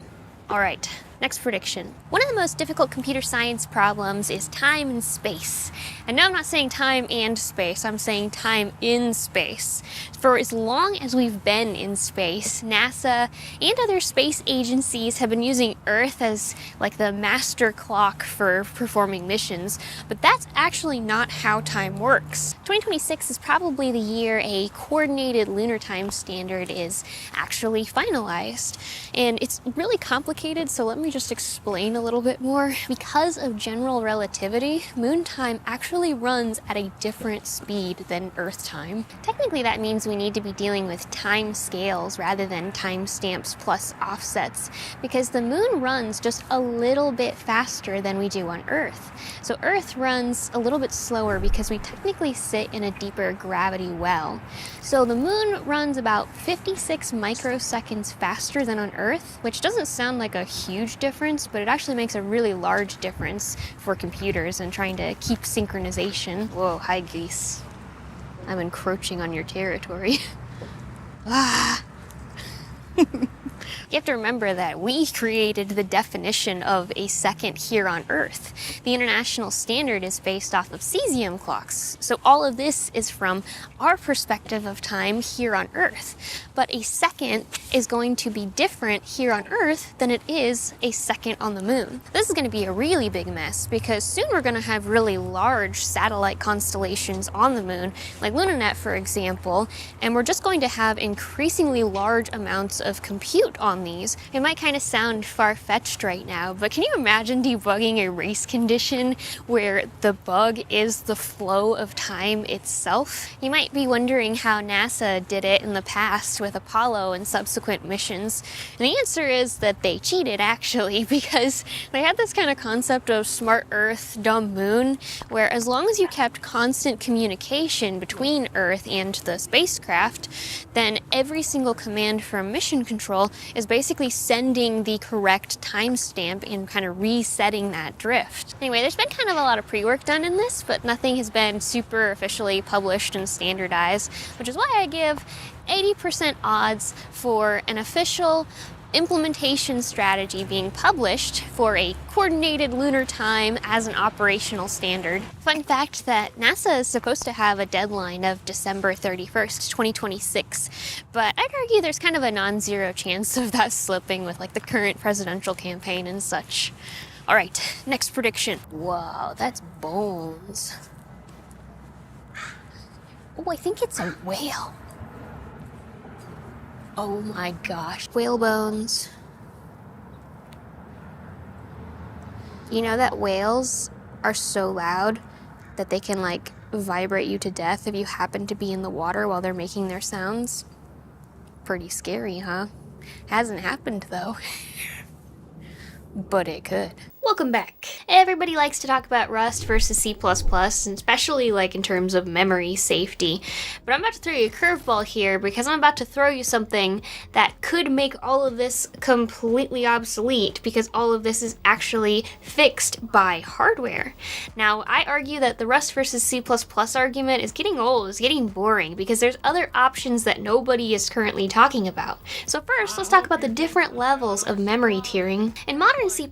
I: All right, next prediction. One of the most difficult computer science problems is time and space. And no, I'm not saying time and space, I'm saying time in space. For as long as we've been in space, NASA and other space agencies have been using Earth as like the master clock for performing missions, but that's actually not how time works. 2026 is probably the year a coordinated lunar time standard is actually finalized. And it's really complicated, so let me just explain a little bit more. Because of general relativity, moon time actually runs at a different speed than Earth time. Technically, that means we need to be dealing with time scales rather than timestamps plus offsets, because the moon runs just a little bit faster than we do on Earth. So Earth runs a little bit slower because we technically sit in a deeper gravity well. So the moon runs about 56 microseconds faster than on Earth, which doesn't sound like a huge difference, but it actually makes a really large difference for computers and trying to keep synchronization. Whoa, hi geese. I'm encroaching on your territory. Ah. You have to remember that we created the definition of a second here on Earth. The international standard is based off of cesium clocks, so all of this is from our perspective of time here on Earth. But a second is going to be different here on Earth than it is a second on the moon. This is going to be a really big mess because soon we're going to have really large satellite constellations on the moon, like LunaNet for example, and we're just going to have increasingly large amounts of compute on these. It might kind of sound far-fetched right now, but can you imagine debugging a race condition where the bug is the flow of time itself? You might be wondering how NASA did it in the past with Apollo and subsequent missions. And the answer is that they cheated actually, because they had this kind of concept of smart Earth, dumb moon, where as long as you kept constant communication between Earth and the spacecraft, then every single command from mission control is basically sending the correct timestamp and kind of resetting that drift. Anyway, there's been kind of a lot of pre-work done in this, but nothing has been super officially published and standardized, which is why I give 80% odds for an official implementation strategy being published for a coordinated lunar time as an operational standard. Fun fact that NASA is supposed to have a deadline of December 31st, 2026, but I'd argue there's kind of a non-zero chance of that slipping with like the current presidential campaign and such. All right, next prediction. Wow, that's bones. Oh, I think it's a whale. Oh my gosh, whale bones. You know that whales are so loud that they can like vibrate you to death if you happen to be in the water while they're making their sounds? Pretty scary, huh? Hasn't happened though. But it could. Welcome Welcome back. Everybody likes to talk about Rust versus C++, and especially like in terms of memory safety. But I'm about to throw you a curveball here because I'm about to throw you something that could make all of this completely obsolete because all of this is actually fixed by hardware. Now, I argue that the Rust versus C++ argument is getting old, is getting boring because there's other options that nobody is currently talking about. So first, let's talk about the different levels of memory tiering. In modern C++,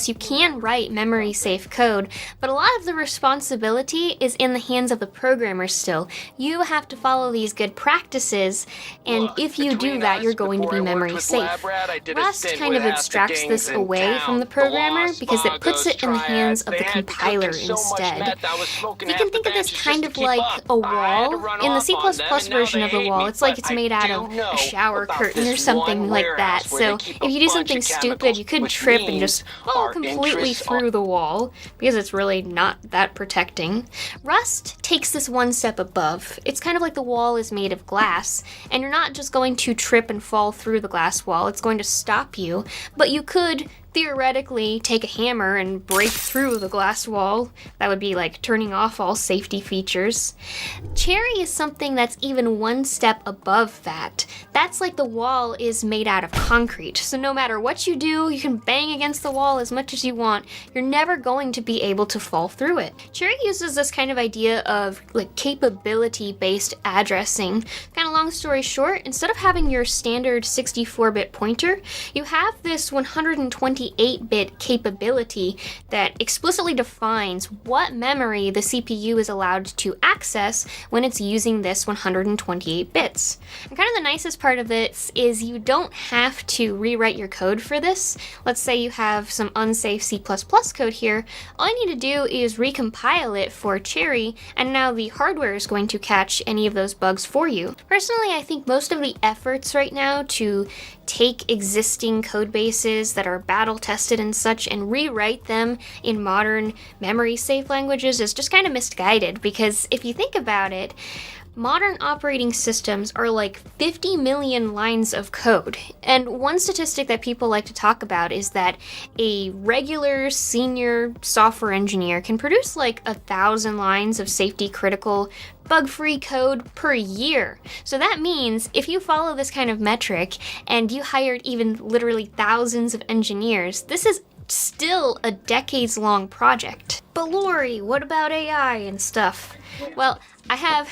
I: you can write memory safe code, but a lot of the responsibility is in the hands of the programmer still. You have to follow these good practices, and if you do that, you're going to be memory safe. Rust kind of abstracts this away from the programmer because it puts it in the hands of the compiler instead. You can think of this kind of like a wall. In the C++ version of the wall, it's like it's made out of a shower curtain or something like that. So if you do something stupid, you could trip and just fall completely through the wall because it's really not that protecting. Rust takes this one step above. It's kind of like the wall is made of glass, and you're not just going to trip and fall through the glass wall. It's going to stop you, but you could theoretically take a hammer and break through the glass wall. That would be like turning off all safety features. Cherry is something that's even one step above that. That's like the wall is made out of concrete. So no matter what you do, you can bang against the wall as much as you want. You're never going to be able to fall through it. Cherry uses this kind of idea of like capability-based addressing. Kind of long story short, instead of having your standard 64-bit pointer, you have this 128-bit capability that explicitly defines what memory the CPU is allowed to access when it's using this 128 bits. And kind of the nicest part of this is you don't have to rewrite your code for this. Let's say you have some unsafe C++ code here. All you need to do is recompile it for Cherry, and now the hardware is going to catch any of those bugs for you. Personally, I think most of the efforts right now to take existing code bases that are battle tested and such and rewrite them in modern memory safe languages is just kind of misguided, because if you think about it, modern operating systems are like 50 million lines of code. And one statistic that people like to talk about is that a regular senior software engineer can produce like 1,000 lines of safety critical bug-free code per year. So that means if you follow this kind of metric and you hired even literally thousands of engineers, this is still a decades-long project. But Lori, what about AI and stuff? Well, I have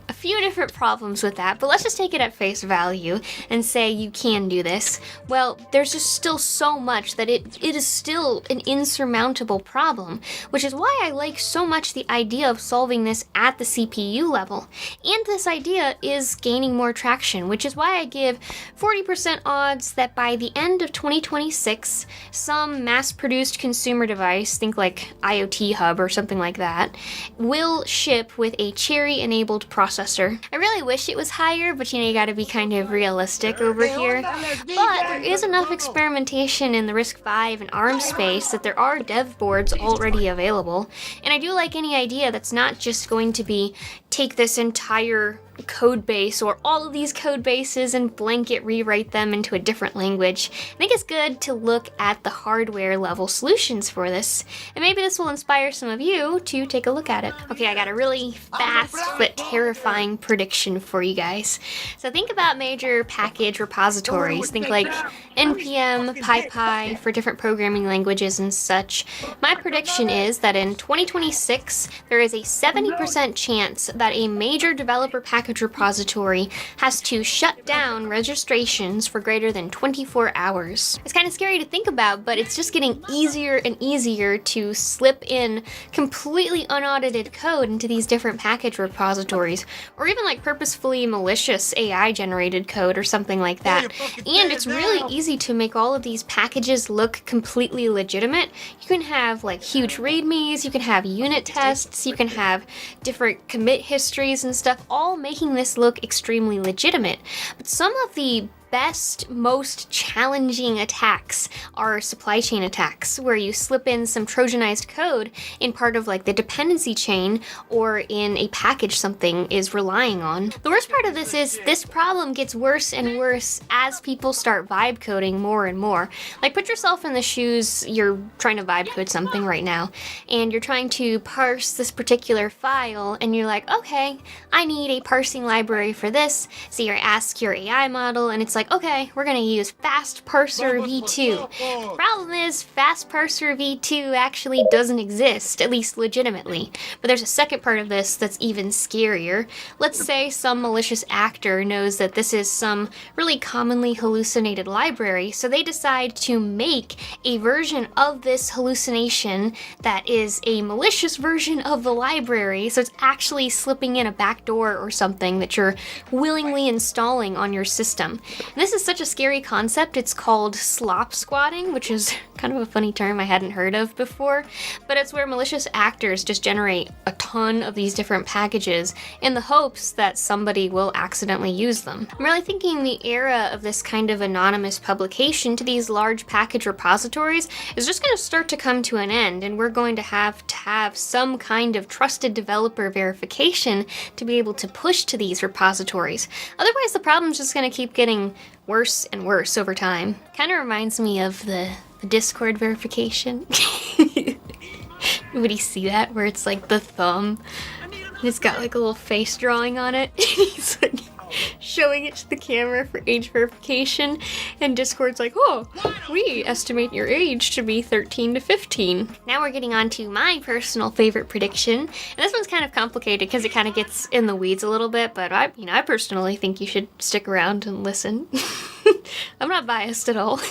I: a few different problems with that, but let's just take it at face value and say you can do this. Well, there's just still so much that it is still an insurmountable problem, which is why I like so much the idea of solving this at the CPU level. And this idea is gaining more traction, which is why I give 40% odds that by the end of 2026, some mass-produced consumer device, think like IoT Hub or something like that, will ship with a Cherry-enabled processor. I really wish it was higher, but you gotta be kind of realistic over here. But there is enough experimentation in the RISC-V and ARM space that there are dev boards already available. And I do like any idea that's not just going to be take this entire code base or all of these code bases and blanket rewrite them into a different language. I think it's good to look at the hardware level solutions for this, and maybe this will inspire some of you to take a look at it. Okay, I got a really fast but terrifying prediction for you guys. So think about major package repositories. Think like NPM, PyPy for different programming languages and such. My prediction is that in 2026, there is a 70% chance that a major developer package repository has to shut down registrations for greater than 24 hours. It's kind of scary to think about, but it's just getting easier and easier to slip in completely unaudited code into these different package repositories, or even like purposefully malicious AI generated code or something like that. And it's really easy to make all of these packages look completely legitimate. You can have like huge readmes, you can have unit tests, you can have different commit histories and stuff, all making this look extremely legitimate. But some of the best, most challenging attacks are supply chain attacks, where you slip in some Trojanized code in part of like the dependency chain or in a package something is relying on. The worst part of this is this problem gets worse and worse as people start vibe coding more and more. Like, put yourself in the shoes, you're trying to vibe code something right now, and you're trying to parse this particular file, and you're like, okay, I need a parsing library for this. So you ask your AI model, and it's like, okay, we're gonna use Fast Parser v2. Problem is, Fast Parser v2 actually doesn't exist, at least legitimately. But there's a second part of this that's even scarier. Let's say some malicious actor knows that this is some really commonly hallucinated library, so they decide to make a version of this hallucination that is a malicious version of the library, so it's actually slipping in a backdoor or something that you're willingly installing on your system. And this is such a scary concept, it's called slop squatting, which is kind of a funny term I hadn't heard of before, but it's where malicious actors just generate a ton of these different packages in the hopes that somebody will accidentally use them. I'm really thinking the era of this kind of anonymous publication to these large package repositories is just going to start to come to an end, and we're going to have some kind of trusted developer verification to be able to push to these repositories. Otherwise, the problem's just going to keep getting worse and worse over time. Kind of reminds me of the Discord verification. Anybody see that? Where it's like the thumb, and it's got like a little face drawing on it. He's like showing it to the camera for age verification, and Discord's like, oh, we estimate your age to be 13 to 15. Now we're getting on to my personal favorite prediction, and this one's kind of complicated because it kind of gets in the weeds a little bit, but I personally think you should stick around and listen. I'm not biased at all.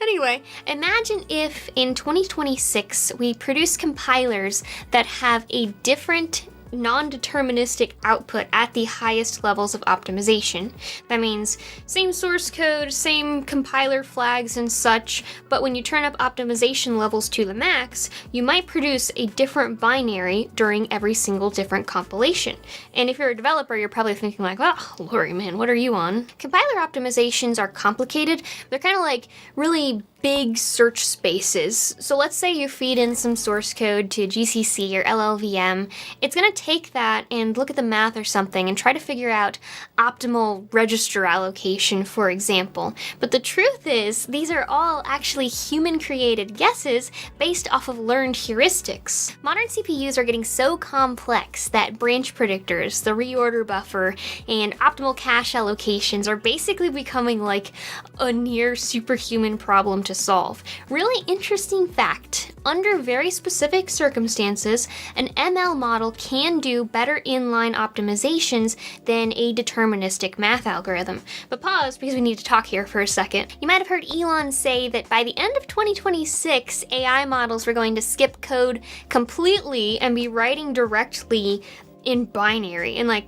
I: Anyway, imagine if in 2026 we produce compilers that have a different non-deterministic output at the highest levels of optimization. That means same source code, same compiler flags and such, but when you turn up optimization levels to the max, you might produce a different binary during every single different compilation. And if you're a developer, you're probably thinking like, oh, Lori, man, what are you on? Compiler optimizations are complicated. They're kind of like really big search spaces. So let's say you feed in some source code to GCC or LLVM. It's going to take that and look at the math or something and try to figure out optimal register allocation, for example. But the truth is, these are all actually human-created guesses based off of learned heuristics. Modern CPUs are getting so complex that branch predictors, the reorder buffer, and optimal cache allocations are basically becoming like a near superhuman problem to solve. Really interesting fact, under very specific circumstances, an ML model can do better inline optimizations than a deterministic math algorithm. But pause, because we need to talk here for a second. You might have heard Elon say that by the end of 2026, AI models were going to skip code completely and be writing directly in binary. And like,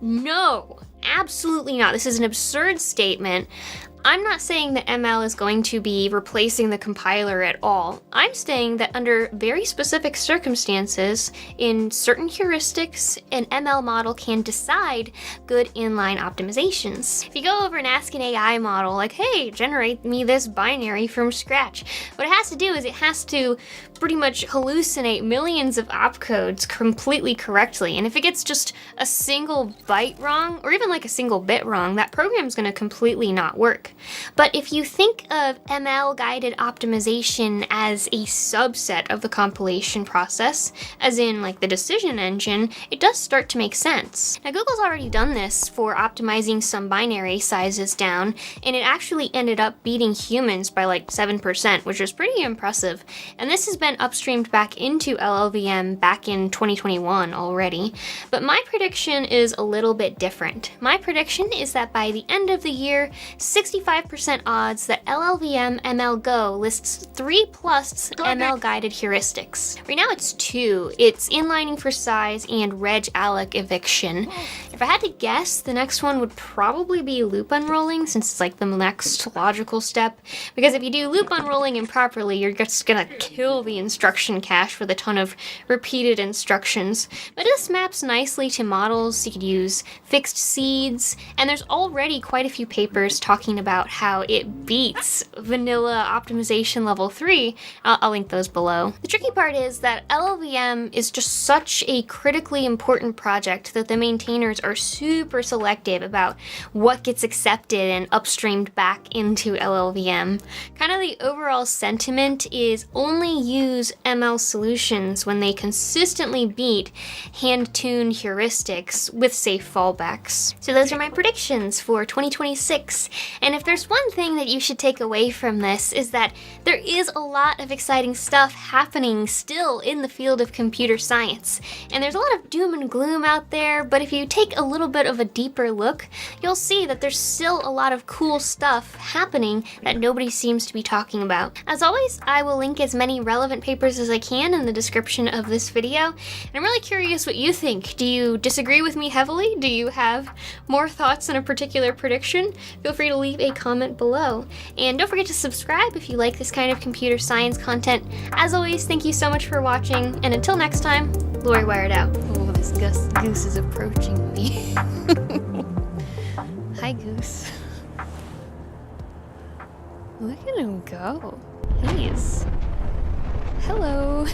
I: no, absolutely not. This is an absurd statement. I'm not saying that ML is going to be replacing the compiler at all. I'm saying that under very specific circumstances, in certain heuristics, an ML model can decide good inline optimizations. If you go over and ask an AI model, like, hey, generate me this binary from scratch, what it has to do is it has to pretty much hallucinate millions of opcodes completely correctly. And if it gets just a single byte wrong, or even like a single bit wrong, that program's going to completely not work. But if you think of ML-guided optimization as a subset of the compilation process, as in like the decision engine, it does start to make sense. Now, Google's already done this for optimizing some binary sizes down, and it actually ended up beating humans by like 7%, which is pretty impressive. And this has been upstreamed back into LLVM back in 2021 already. But my prediction is a little bit different. My prediction is that by the end of the year, 65% 95% odds that LLVM ML Go lists 3+ ML guided heuristics. Right now it's 2. It's inlining for size and reg alloc eviction. If I had to guess, the next one would probably be loop unrolling, since it's like the next logical step. Because if you do loop unrolling improperly, you're just gonna kill the instruction cache with a ton of repeated instructions. But this maps nicely to models, so you could use fixed seeds, and there's already quite a few papers talking about how it beats vanilla optimization level 3. I'll link those below. The tricky part is that LLVM is just such a critically important project that the maintainers are super selective about what gets accepted and upstreamed back into LLVM. Kind of the overall sentiment is only use ML solutions when they consistently beat hand-tuned heuristics with safe fallbacks. So those are my predictions for 2026. And if there's one thing that you should take away from this, is that there is a lot of exciting stuff happening still in the field of computer science. And there's a lot of doom and gloom out there, but if you take a little bit of a deeper look, you'll see that there's still a lot of cool stuff happening that nobody seems to be talking about. As always, I will link as many relevant papers as I can in the description of this video. And I'm really curious what you think. Do you disagree with me heavily? Do you have more thoughts on a particular prediction? Feel free to leave a comment below. And don't forget to subscribe if you like this kind of computer science content. As always, thank you so much for watching, and until next time, Lori Wired out. Oh, this goose is approaching me. Hi, Goose. Look at him go. He's... Hello.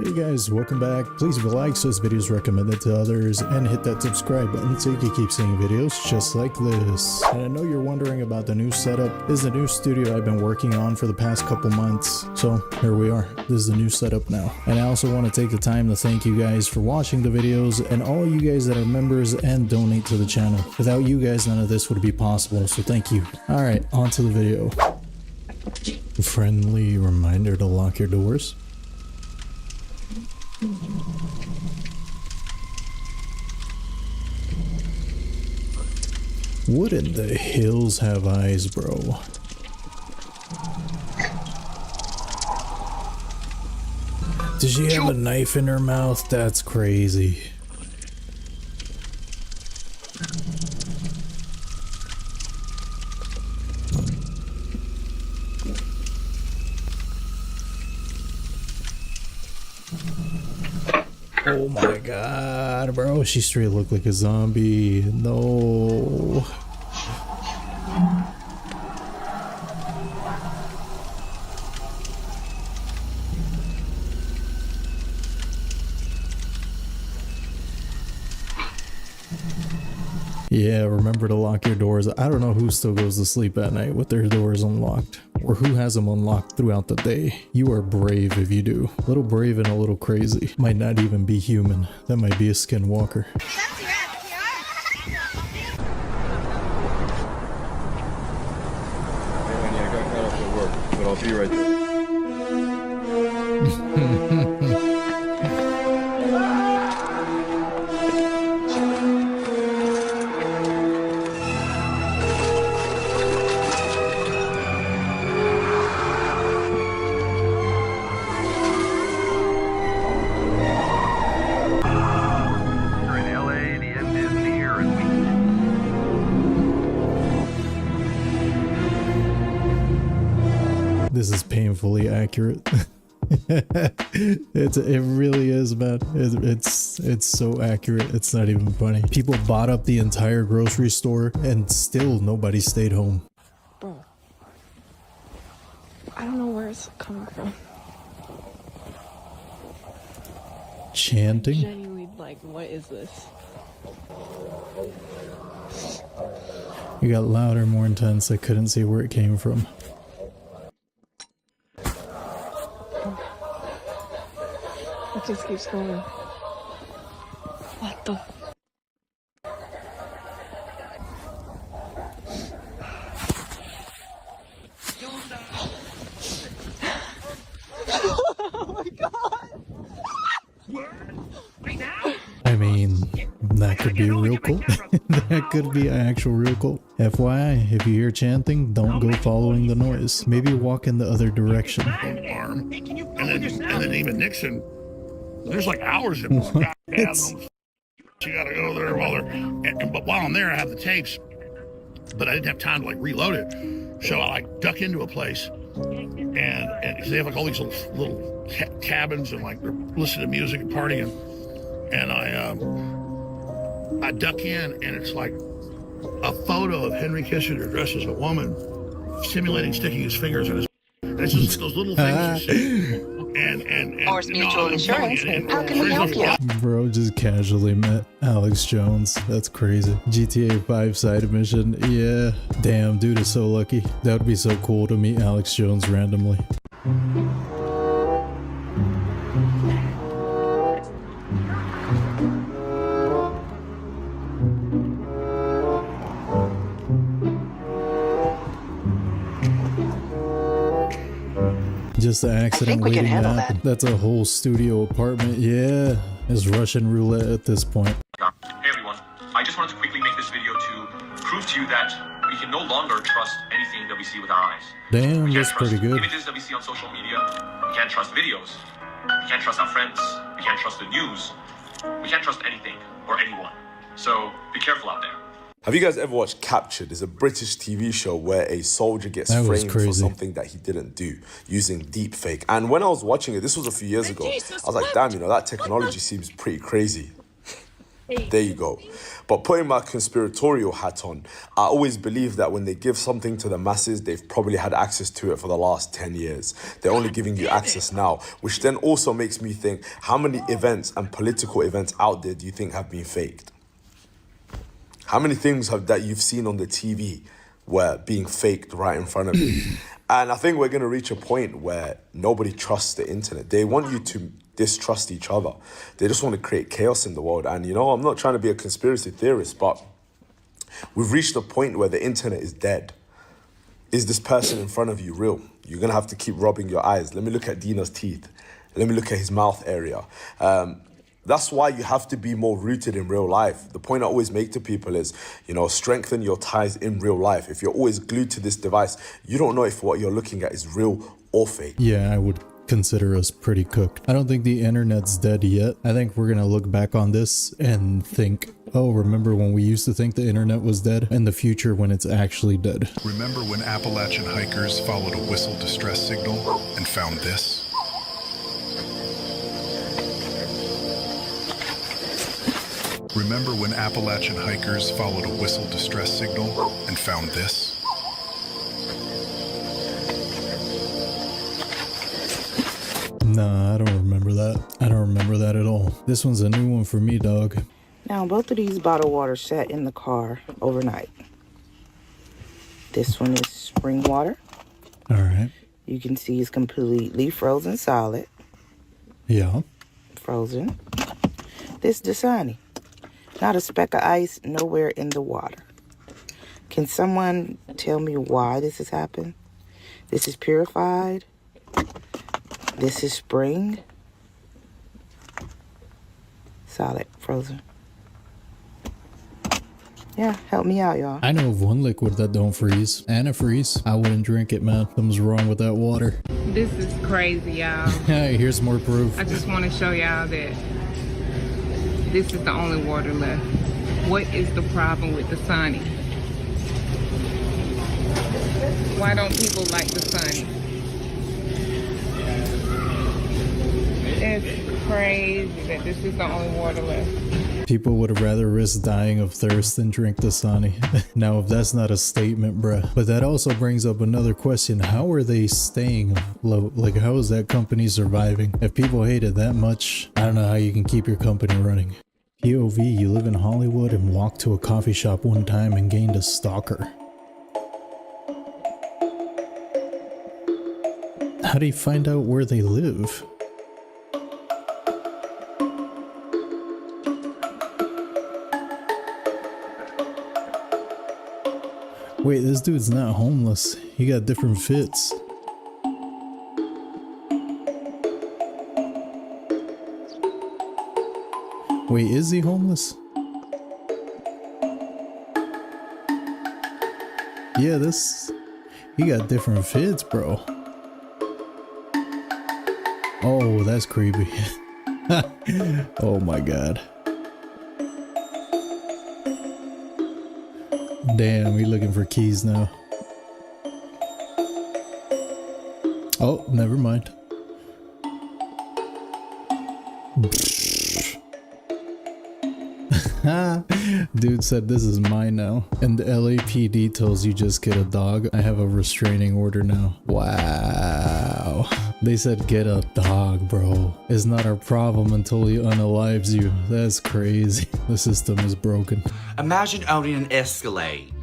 J: Hey guys, welcome back. Please leave a like so this video is recommended to others, and hit that subscribe button so you can keep seeing videos just like this. And I know you're wondering about the new setup. This is the new studio I've been working on for the past couple months. So here we are. This is the new setup now. And I also want to take the time to thank you guys for watching the videos, and all you guys that are members and donate to the channel. Without you guys, none of this would be possible, so thank you. Alright, on to the video. A friendly reminder to lock your doors. Wouldn't the hills have eyes, bro? Does she have a knife in her mouth? That's crazy. Oh my god, bro. She straight looked like a zombie. No. Yeah, remember to lock your doors. I don't know who still goes to sleep at night with their doors unlocked, or who has them unlocked throughout the day. You are brave if you do. A little brave and a little crazy. Might not even be human. That might be a skinwalker.
K: I got cut off at work, but I'll be right there.
J: This is painfully accurate. It really is, man. It's so accurate. It's not even funny. People bought up the entire grocery store and still nobody stayed home.
L: Bro, I don't know where it's coming from.
J: Chanting?
L: Genuinely, like, what is this?
J: You got louder, more intense. I couldn't see where it came from.
L: It just keeps going. What the?
J: could be a real cult. That could be an actual real cult. FYI, if you hear chanting, don't go following the noise. Maybe walk in the other direction.
M: Arm. And then even Nixon, there's like hours in this goddamn. You gotta go there while they're, but while I'm there, I have the tapes, but I didn't have time to like reload it. So I like duck into a place, and they have like all these little cabins, and like they're listening to music and partying, and I duck in, and it's like a photo of Henry Kissinger dressed as a woman, simulating sticking his fingers in his. And it's just those little things you see. And
N: Force Mutual Insurance. How can we help you?
J: Bro just casually met Alex Jones. That's crazy. GTA 5 side mission. Yeah. Damn, dude is so lucky. That would be so cool to meet Alex Jones randomly. Just an accident waiting to happen. That's a whole studio apartment. Yeah, it's Russian roulette at this point.
O: Hey everyone, I just wanted to quickly make this video to prove to you that we can no longer trust anything that we see with our eyes.
J: Damn, that's pretty good.
O: Images that we see on social media, we can't trust videos, we can't trust our friends, we can't trust the news, we can't trust anything or anyone. So be careful out there.
P: Have you guys ever watched Captured? It's a British TV show where a soldier gets framed for something that he didn't do using deepfake. And when I was watching it, this was a few years ago, I was like, damn, you know, that technology seems pretty crazy. There you go. But putting my conspiratorial hat on, I always believe that when they give something to the masses, they've probably had access to it for the last 10 years. They're only giving you access now, which then also makes me think, how many events and political events out there do you think have been faked? How many things that you've seen on the TV were being faked right in front of you? And I think we're going to reach a point where nobody trusts the internet. They want you to distrust each other. They just want to create chaos in the world. And, you know, I'm not trying to be a conspiracy theorist, but we've reached a point where the internet is dead. Is this person in front of you real? You're going to have to keep rubbing your eyes. Let me look at Dina's teeth. Let me look at his mouth area. That's why you have to be more rooted in real life. The point I always make to people is, you know, strengthen your ties in real life. If you're always glued to this device, you don't know if what you're looking at is real or fake.
J: Yeah, I would consider us pretty cooked. I don't think the internet's dead yet. I think we're gonna look back on this and think, oh, remember when we used to think the internet was dead? And the future when it's actually dead.
Q: Remember when Appalachian hikers followed a whistle distress signal and found this? Remember when Appalachian hikers followed a whistle distress signal and found this?
J: Nah, I don't remember that. I don't remember that at all. This one's a new one for me, dog.
R: Now, both of these bottled water sat in the car overnight. This one is spring water.
J: All right.
R: You can see it's completely frozen solid.
J: Yeah.
R: Frozen. This Dasani. Not a speck of ice nowhere in the water. Can someone tell me why this has happened? This is purified. This is spring. Solid, frozen. Yeah, help me out, y'all.
J: I know of one liquid that don't freeze. Antifreeze. I wouldn't drink it, man. Something's wrong with that water.
S: This is crazy, y'all.
J: Hey, here's more proof.
S: I just want to show y'all that this is the only water left. What is the problem with the Dasani? Why don't people like the Dasani? It's crazy that this is the only water left.
J: People would rather risk dying of thirst than drink Dasani. Now, if that's not a statement, bruh. But that also brings up another question. How are they staying low? Like, how is that company surviving? If people hate it that much, I don't know how you can keep your company running. POV, you live in Hollywood and walked to a coffee shop one time and gained a stalker. How do you find out where they live? Wait, this dude's not homeless. He got different fits. Wait, is he homeless? Yeah, this... You got different fits, bro. Oh, that's creepy. Oh my god. Damn, we looking for keys now. Oh, never mind. Dude said this is mine now. And the LAPD tells you just get a dog. I have a restraining order now. Wow. They said get a dog, bro. It's not our problem until he unalives you. That's crazy. The system is broken.
T: Imagine owning an Escalade,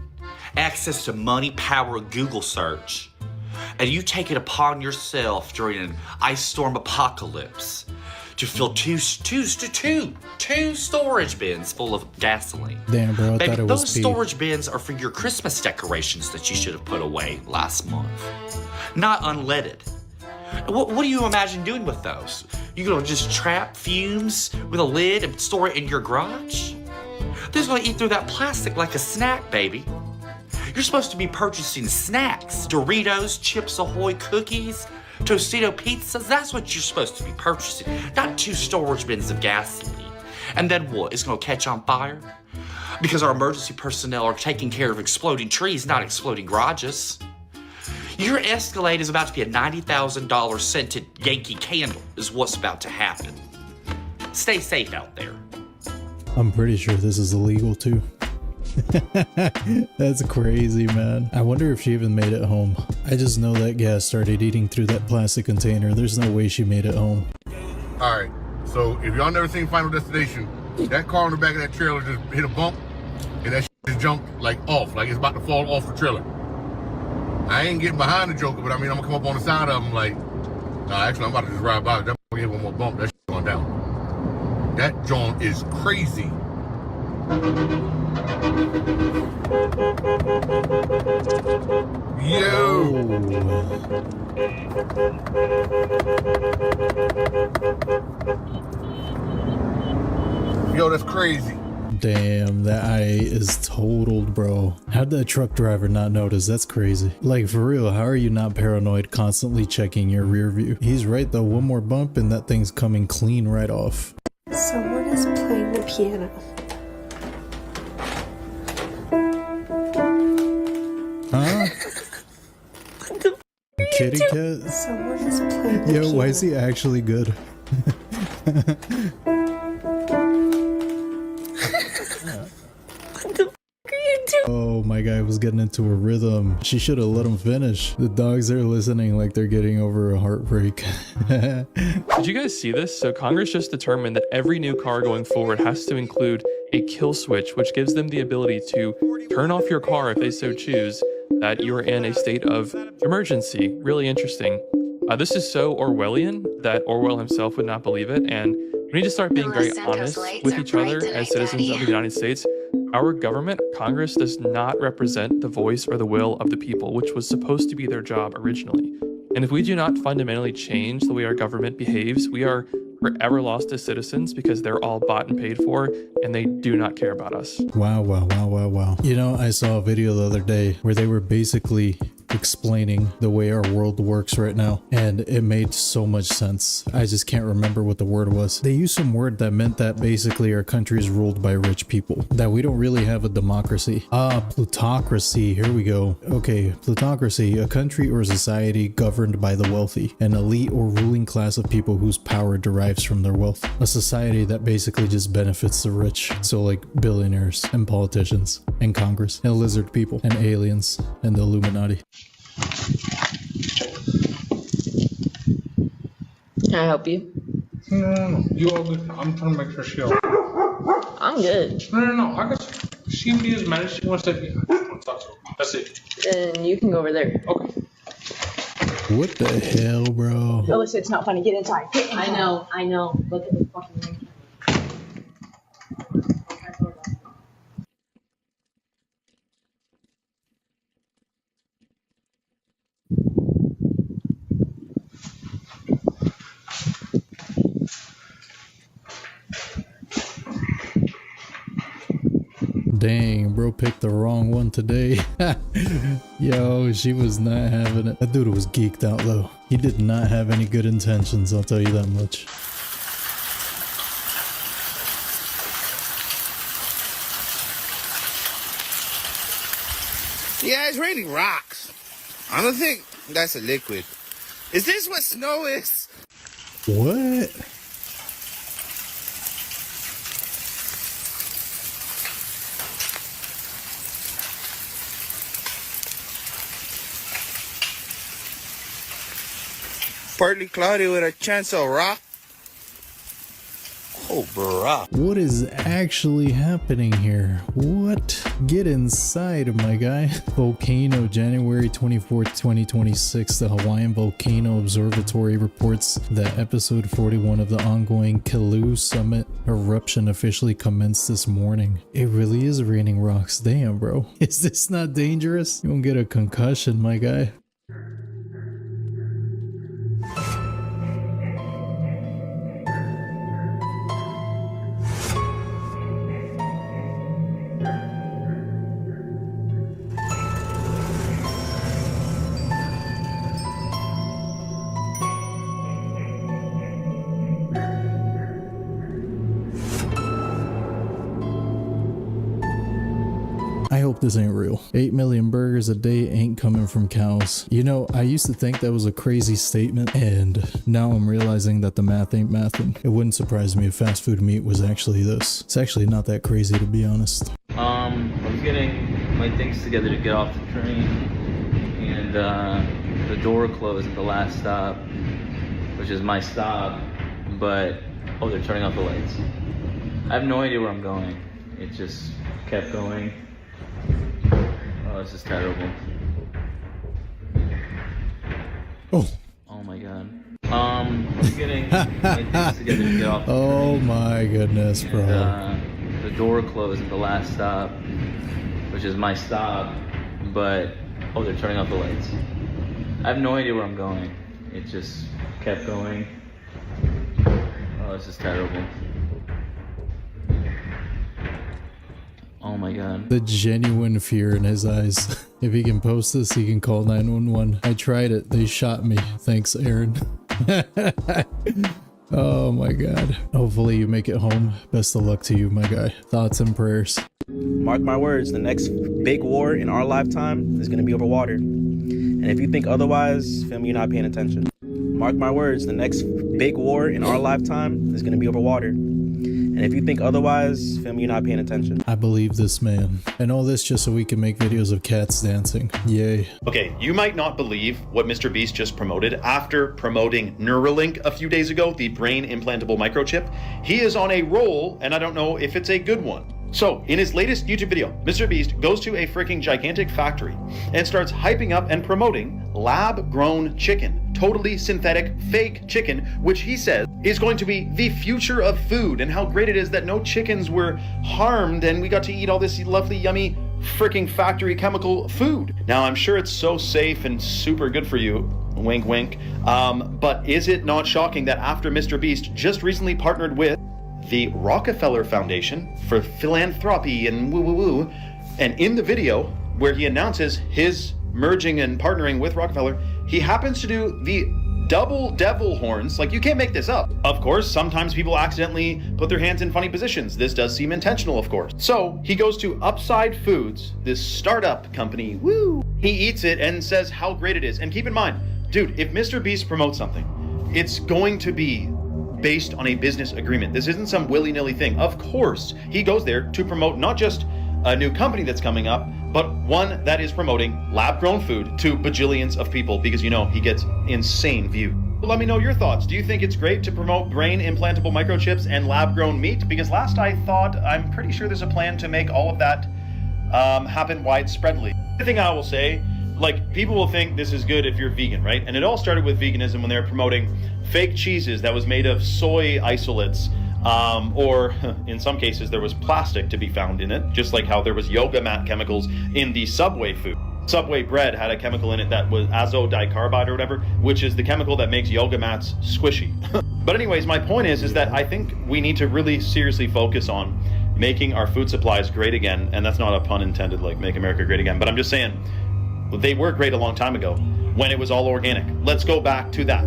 T: access to money, power, Google search, and you take it upon yourself during an ice storm apocalypse to fill two storage bins full of gasoline.
J: Damn, bro, I
T: Baby,
J: thought it was
T: those
J: speed.
T: storage bins are for your Christmas decorations that you should have put away last month, not unleaded. What do you imagine doing with those? You gonna just trap fumes with a lid and store it in your garage? They're gonna eat through that plastic like a snack, baby. You're supposed to be purchasing snacks, Doritos, Chips Ahoy cookies, Tostito pizzas. That's what you're supposed to be purchasing, not 2 storage bins of gasoline. And then what? It's gonna catch on fire? Because our emergency personnel are taking care of exploding trees, not exploding garages. Your Escalade is about to be a $90,000 scented Yankee candle is what's about to happen. Stay safe out there.
J: I'm pretty sure this is illegal too. That's crazy, man. I wonder if she even made it home. I just know that gas started eating through that plastic container. There's no way she made it home.
M: All right, so if y'all never seen Final Destination, that car on the back of that trailer just hit a bump, and that just jumped like off, like it's about to fall off the trailer. I ain't getting behind the Joker, but I mean, I'm gonna come up on the side of him like, nah, actually, I'm about to just ride by. That hit one more bump, that shit going down. That joint is crazy. Yo, that's crazy.
J: Damn, that eye is totaled, bro. How'd that truck driver not notice? That's crazy. Like, for real, how are you not paranoid constantly checking your rear view? He's right though, one more bump and that thing's coming clean right off.
U: Someone is playing the piano.
J: Huh?
U: What the
J: Kitty cat?
U: Someone is playing the
J: Yo,
U: piano.
J: why is he actually good?
U: What the are you doing?
J: Oh, my guy was getting into a rhythm. She should have let him finish. The dogs are listening like they're getting over a heartbreak.
V: Did you guys see this? So Congress just determined that every new car going forward has to include a kill switch, which gives them the ability to turn off your car if they so choose, that you are in a state of emergency. Really interesting. This is so Orwellian that Orwell himself would not believe it, and we need to start being very honest with each other as citizens of the United States. Our government, Congress, does not represent the voice or the will of the people, which was supposed to be their job originally. And if we do not fundamentally change the way our government behaves, we are forever lost as citizens because they're all bought and paid for, and they do not care about us.
J: Wow. You know, I saw a video the other day where they were basically explaining the way our world works right now, and it made so much sense. I just can't remember what the word was. They used some word that meant that basically our country is ruled by rich people, that we don't really have a democracy. Plutocracy, here we go. Okay, plutocracy, a country or society governed by the wealthy, an elite or ruling class of people whose power derives from their wealth. A society that basically just benefits the rich, so like billionaires and politicians and Congress and lizard people and aliens and the Illuminati.
L: Can I help you?
W: No. You all good. I'm trying to make sure she all good.
L: I'm good.
W: No. I got she is managed. She wants to talk to her. That's it.
L: Then you can go over there.
W: Okay.
J: What the hell, bro?
L: Alyssa, it's not funny. Get inside. I know. Look at the fucking ring.
J: Dang, bro picked the wrong one today. Yo, she was not having it. That dude was geeked out though. He did not have any good intentions, I'll tell you that much.
B: Yeah, it's raining rocks. I don't think that's a liquid. Is this what snow is?
J: What?
B: Partly cloudy with a chance of rock. Oh, bruh.
J: What is actually happening here? What? Get inside, my guy. Volcano, January 24th, 2026. The Hawaiian Volcano Observatory reports that episode 41 of the ongoing Kelu Summit eruption officially commenced this morning. It really is raining rocks. Damn, bro. Is this not dangerous? You won't get a concussion, my guy. I hope this ain't real. 8 million burgers a day ain't coming from cows. You know, I used to think that was a crazy statement, and now I'm realizing that the math ain't mathin'. It wouldn't surprise me if fast food meat was actually this. It's actually not that crazy, to be honest.
C: I was getting my things together to get off the train, and the door closed at the last stop, which is my stop, but, oh, they're turning off the lights. I have no idea where I'm going. It just kept going. Oh, this is terrible.
J: Oh.
C: Oh my god. I was getting my things together to get off the
J: Oh
C: train,
J: my goodness, bro.
C: and the door closed at the last stop, which is my stop, but, oh, they're turning off the lights. I have no idea where I'm going. It just kept going. Oh, this is terrible. Oh my god.
J: The genuine fear in his eyes. If he can post this, he can call 911. I tried it. They shot me. Thanks, Aaron. Oh my god. Hopefully you make it home. Best of luck to you, my guy. Thoughts and prayers.
D: Mark my words, the next big war in our lifetime is going to be over water. And if you think otherwise, feel me, you're not paying attention. Mark my words, the next big war in our lifetime is going to be over water. And if you think otherwise, feel me, you're not paying attention.
J: I believe this man. And all this just so we can make videos of cats dancing. Yay.
O: Okay, you might not believe what Mr. Beast just promoted after promoting Neuralink a few days ago, the brain implantable microchip. He is on a roll, and I don't know if it's a good one. So, in his latest YouTube video, Mr. Beast goes to a freaking gigantic factory and starts hyping up and promoting lab-grown chicken, totally synthetic, fake chicken, which he says is going to be the future of food, and how great it is that no chickens were harmed and we got to eat all this lovely, yummy, freaking factory chemical food. Now, I'm sure it's so safe and super good for you, wink wink, but is it not shocking that after Mr. Beast just recently partnered with the Rockefeller Foundation for philanthropy and woo-woo-woo, and in the video where he announces his merging and partnering with Rockefeller, he happens to do the double devil horns. Like, you can't make this up. Of course, sometimes people accidentally put their hands in funny positions. This does seem intentional, of course. So he goes to Upside Foods, this startup company, woo! He eats it and says how great it is. And keep in mind, dude, if Mr. Beast promotes something, it's going to be based on a business agreement. This isn't some willy-nilly thing. Of course, he goes there to promote not just a new company that's coming up, but one that is promoting lab-grown food to bajillions of people, because, you know, he gets insane views. Let me know your thoughts. Do you think it's great to promote brain implantable microchips and lab-grown meat? Because last I thought, I'm pretty sure there's a plan to make all of that happen widespreadly. The thing I will say, like, people will think this is good if you're vegan, right? And it all started with veganism when they were promoting fake cheeses that was made of soy isolates, or in some cases there was plastic to be found in it, just like how there was yoga mat chemicals in the Subway food. Subway bread had a chemical in it that was azo dicarbide or whatever, which is the chemical that makes yoga mats squishy. But anyways, my point is that I think we need to really seriously focus on making our food supplies great again. And that's not a pun intended, like make America great again. But I'm just saying, they were great a long time ago when it was all organic. Let's go back to that.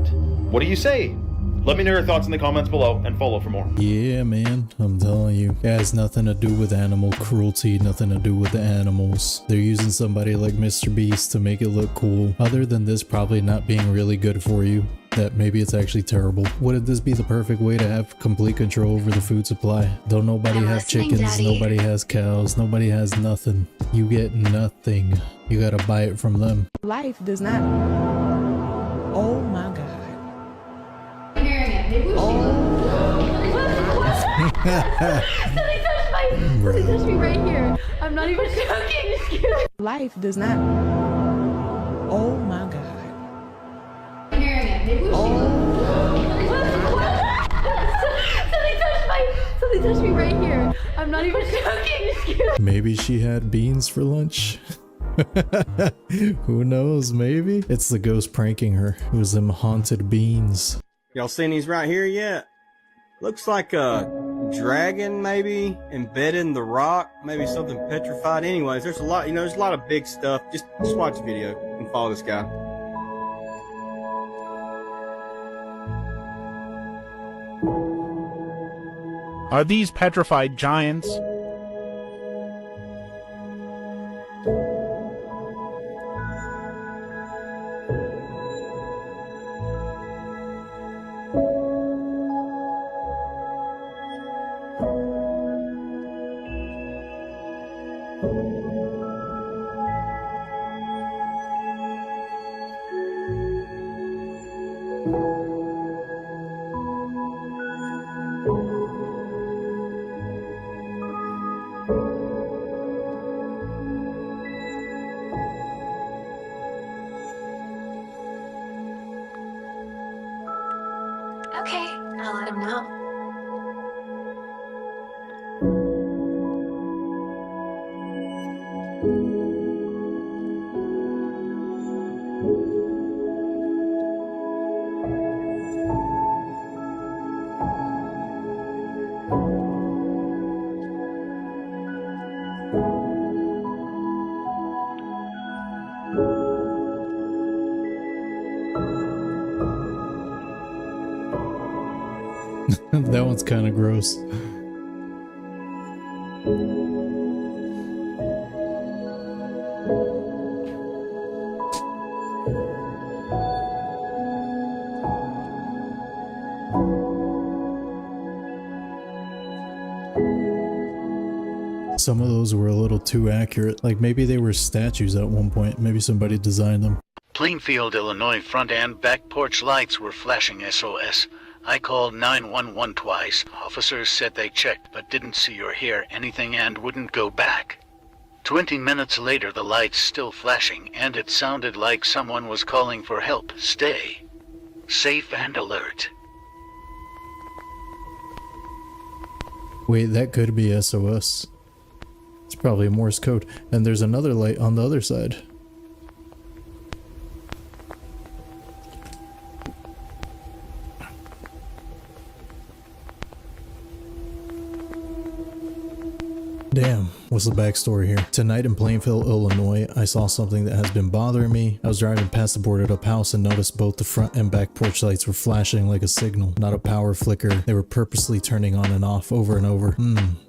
O: What do you say? Let me know your thoughts in the comments below and follow for more.
J: Yeah, man, I'm telling you, it has nothing to do with animal cruelty, nothing to do with the animals. They're using somebody like Mr. Beast to make it look cool. Other than this probably not being really good for you, that maybe it's actually terrible. Wouldn't this be the perfect way to have complete control over the food supply? Don't nobody have chickens,
U: Daddy.
J: nobody has cows, nobody has nothing. You get nothing. You gotta buy it from them.
R: Life does not. Oh my God.
U: Somebody touched me right here. I'm not even joking.
R: Life does not. Oh my God.
U: Somebody touched me right here. I'm not even joking.
J: Maybe she had beans for lunch. Who knows, maybe? It's the ghost pranking her. It was them haunted beans.
E: Y'all seen these right here yet? Looks like a dragon maybe embedded in the rock, maybe something petrified. Anyways, there's a lot, there's a lot of big stuff. Just watch the video and follow this guy.
F: Are these petrified giants?
U: Okay, I'll let him know.
J: That one's kind of gross. Some of those were a little too accurate. Like maybe they were statues at one point. Maybe somebody designed them.
G: Plainfield, Illinois front and back porch lights were flashing SOS. I called 911 twice. Officers said they checked but didn't see or hear anything and wouldn't go back. 20 minutes later, the lights still flashing, and it sounded like someone was calling for help. Stay safe and alert.
J: Wait, that could be SOS. It's probably Morse code. And there's another light on the other side. Damn, what's the backstory here? Tonight in Plainfield, Illinois, I saw something that has been bothering me. I was driving past the boarded up house and noticed both the front and back porch lights were flashing like a signal, not a power flicker. They were purposely turning on and off over and over.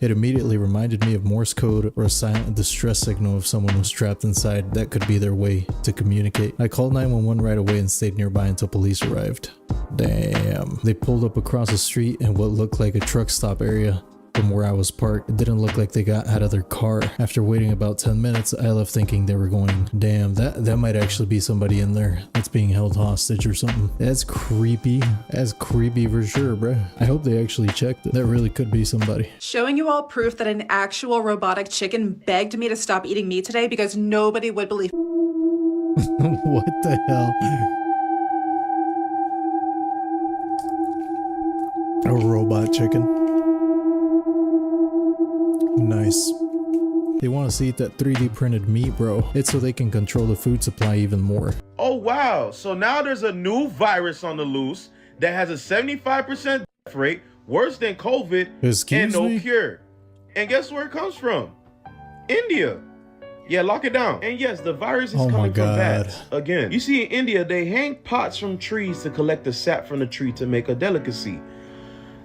J: It immediately reminded me of Morse code or a silent distress signal if someone was trapped inside. That could be their way to communicate. I called 911 right away and stayed nearby until police arrived. Damn. They pulled up across the street in what looked like a truck stop area. From where I was parked, it didn't look like they got out of their car. After waiting about 10 minutes, I left thinking they were going. Damn, that might actually be somebody in there that's being held hostage or something. That's creepy. That's creepy for sure, bruh. I hope they actually checked it. That really could be somebody.
X: Showing you all proof that an actual robotic chicken begged me to stop eating meat today because nobody would believe.
J: What the hell? A robot chicken. Nice. They want us to eat that 3D printed meat, bro. It's so they can control the food supply even more.
Y: Oh, wow. So now there's a new virus on the loose that has a 75% death rate, worse than COVID, and no cure. And guess where it comes from? India. Yeah, lock it down. And yes, the virus is coming from bats. Again, you see in India, they hang pots from trees to collect the sap from the tree to make a delicacy.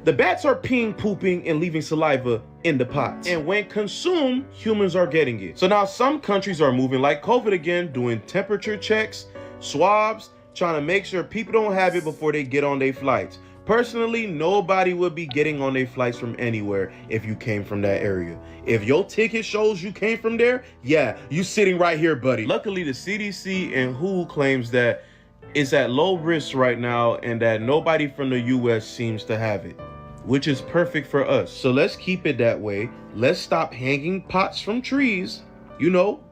Y: The bats are peeing, pooping, and leaving saliva in the pots. And when consumed, humans are getting it. So now some countries are moving like COVID again, doing temperature checks, swabs, trying to make sure people don't have it before they get on their flights. Personally, nobody would be getting on their flights from anywhere if you came from that area. If your ticket shows you came from there, yeah, you sitting right here, buddy. Luckily, the CDC and WHO claims that it's at low risk right now and that nobody from the US seems to have it, which is perfect for us. So let's keep it that way. Let's stop hanging pots from trees, you know,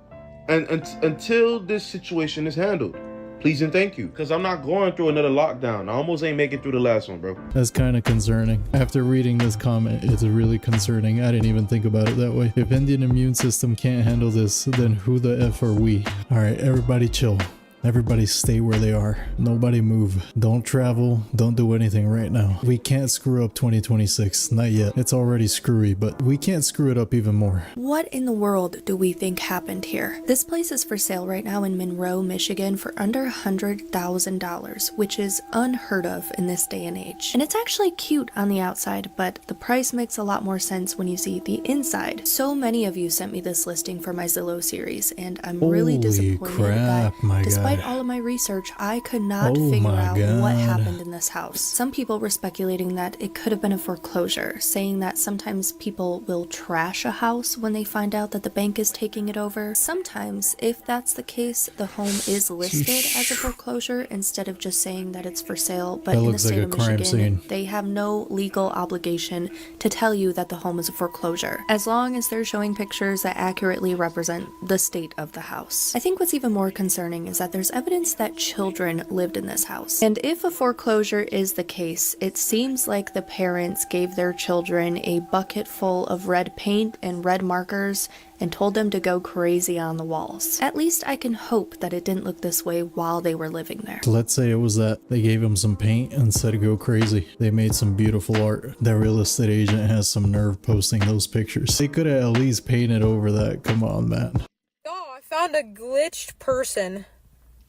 Y: and until this situation is handled. Please and thank you, because I'm not going through another lockdown. I almost ain't making through the last one, bro.
J: That's kind of concerning. After reading this comment, it's really concerning. I didn't even think about it that way. If Indian immune system can't handle this, then who the F are we? All right, everybody chill. Everybody stay where they are. Nobody move. Don't travel. Don't do anything right now. We can't screw up 2026. Not yet. It's already screwy, but we can't screw it up even more.
U: What in the world do we think happened here? This place is for sale right now in Monroe, Michigan for under $100,000, which is unheard of in this day and age. And it's actually cute on the outside, but the price makes a lot more sense when you see the inside. So many of you sent me this listing for my Zillow series, and I'm really disappointed that despite all of my research, I could not figure out what happened in this house. Some people were speculating that it could have been a foreclosure, saying that sometimes people will trash a house when they find out that the bank is taking it over. Sometimes, if that's the case, the home is listed as a foreclosure instead of just saying that it's for sale. But in the state of Michigan, they have no legal obligation to tell you that the home is a foreclosure, as long as they're showing pictures that accurately represent the state of the house. I think what's even more concerning is that there's evidence that children lived in this house. And if a foreclosure is the case, it seems like the parents gave their children a bucket full of red paint and red markers and told them to go crazy on the walls. At least I can hope that it didn't look this way while they were living there.
J: Let's say it was that they gave them some paint and said go crazy. They made some beautiful art. That real estate agent has some nerve posting those pictures. They could have at least painted over that. Come on, man.
A: Oh, I found a glitched person.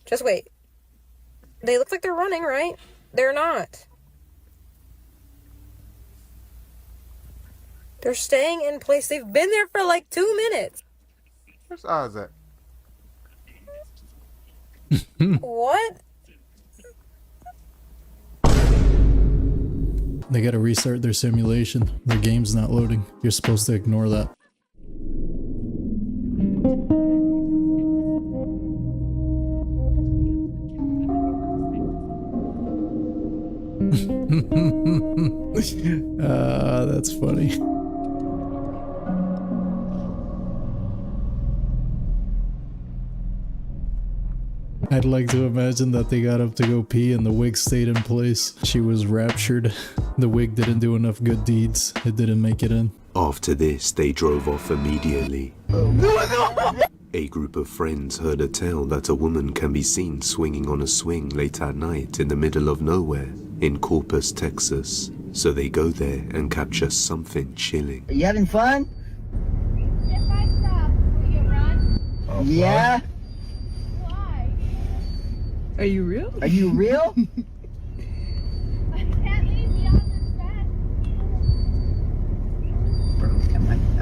A: Just wait. They look like they're running, right? They're not. They're staying in place. They've been there for like 2 minutes.
B: Where's Oz at?
A: What?
J: They gotta restart their simulation. Their game's not loading. You're supposed to ignore that. That's funny. I'd like to imagine that they got up to go pee and the wig stayed in place. She was raptured. The wig didn't do enough good deeds. It didn't make it in.
H: After this, they drove off immediately. A group of friends heard a tale that a woman can be seen swinging on a swing late at night in the middle of nowhere in Corpus, Texas. So they go there and capture something chilling.
I: Are you having fun?
K: If I stop, will you run?
I: Oh, yeah.
K: Why?
I: Are you real? Are you real?
K: I can't leave you on this bed.
I: Bro,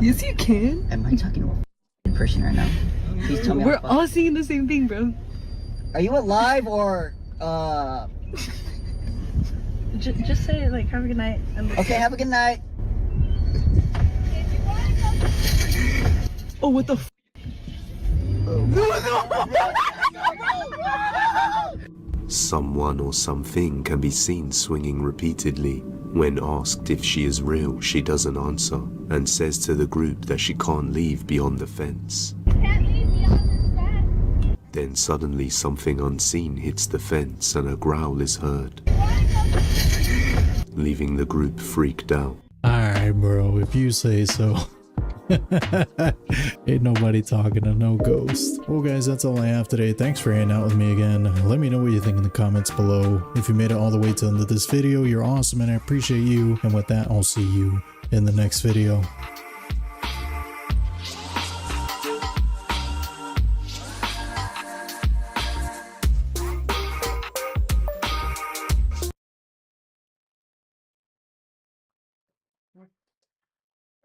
I: yes, you can. Am I talking to a person right now? Please tell me. We're all seeing the same thing, bro. Are you alive or
K: Just say like, have a good night.
I: Okay, have a good night. Oh, what the f?
H: Someone or something can be seen swinging repeatedly. When asked if she is real, she doesn't answer and says to the group that she can't leave beyond the fence. Then suddenly something unseen hits the fence and a growl is heard, leaving the group freaked out.
J: Alright, bro, if you say so. Ain't nobody talking to no ghost. Well guys, that's all I have today. Thanks for hanging out with me again. Let me know what you think in the comments below. If you made it all the way to the end of this video, you're awesome and I appreciate you. And with that, I'll see you in the next video.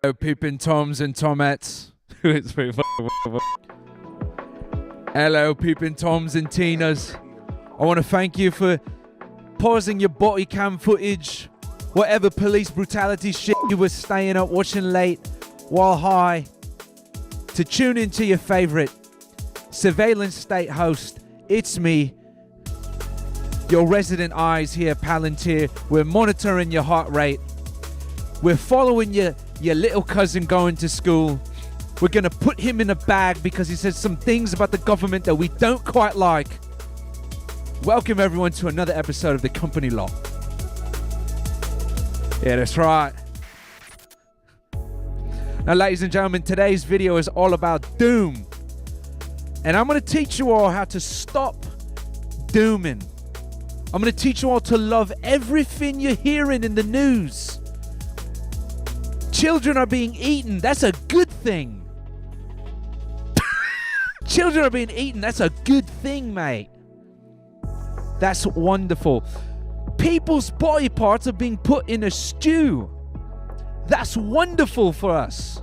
N: Hello, peeping Toms and Tomettes. Hello, peeping Toms and Tinas. I want to thank you for pausing your body cam footage, whatever police brutality shit you were staying up watching late while high, to tune into your favorite surveillance state host. It's me, your resident eyes here, Palantir. We're monitoring your heart rate. We're following your little cousin going to school. We're going to put him in a bag because he says some things about the government that we don't quite like. Welcome everyone to another episode of The Company Law. Yeah, that's right. Now, ladies and gentlemen, today's video is all about doom. And I'm going to teach you all how to stop dooming. I'm going to teach you all to love everything you're hearing in the news. Children are being eaten. That's a good thing. Children are being eaten. That's a good thing, mate. That's wonderful. People's body parts are being put in a stew. That's wonderful for us.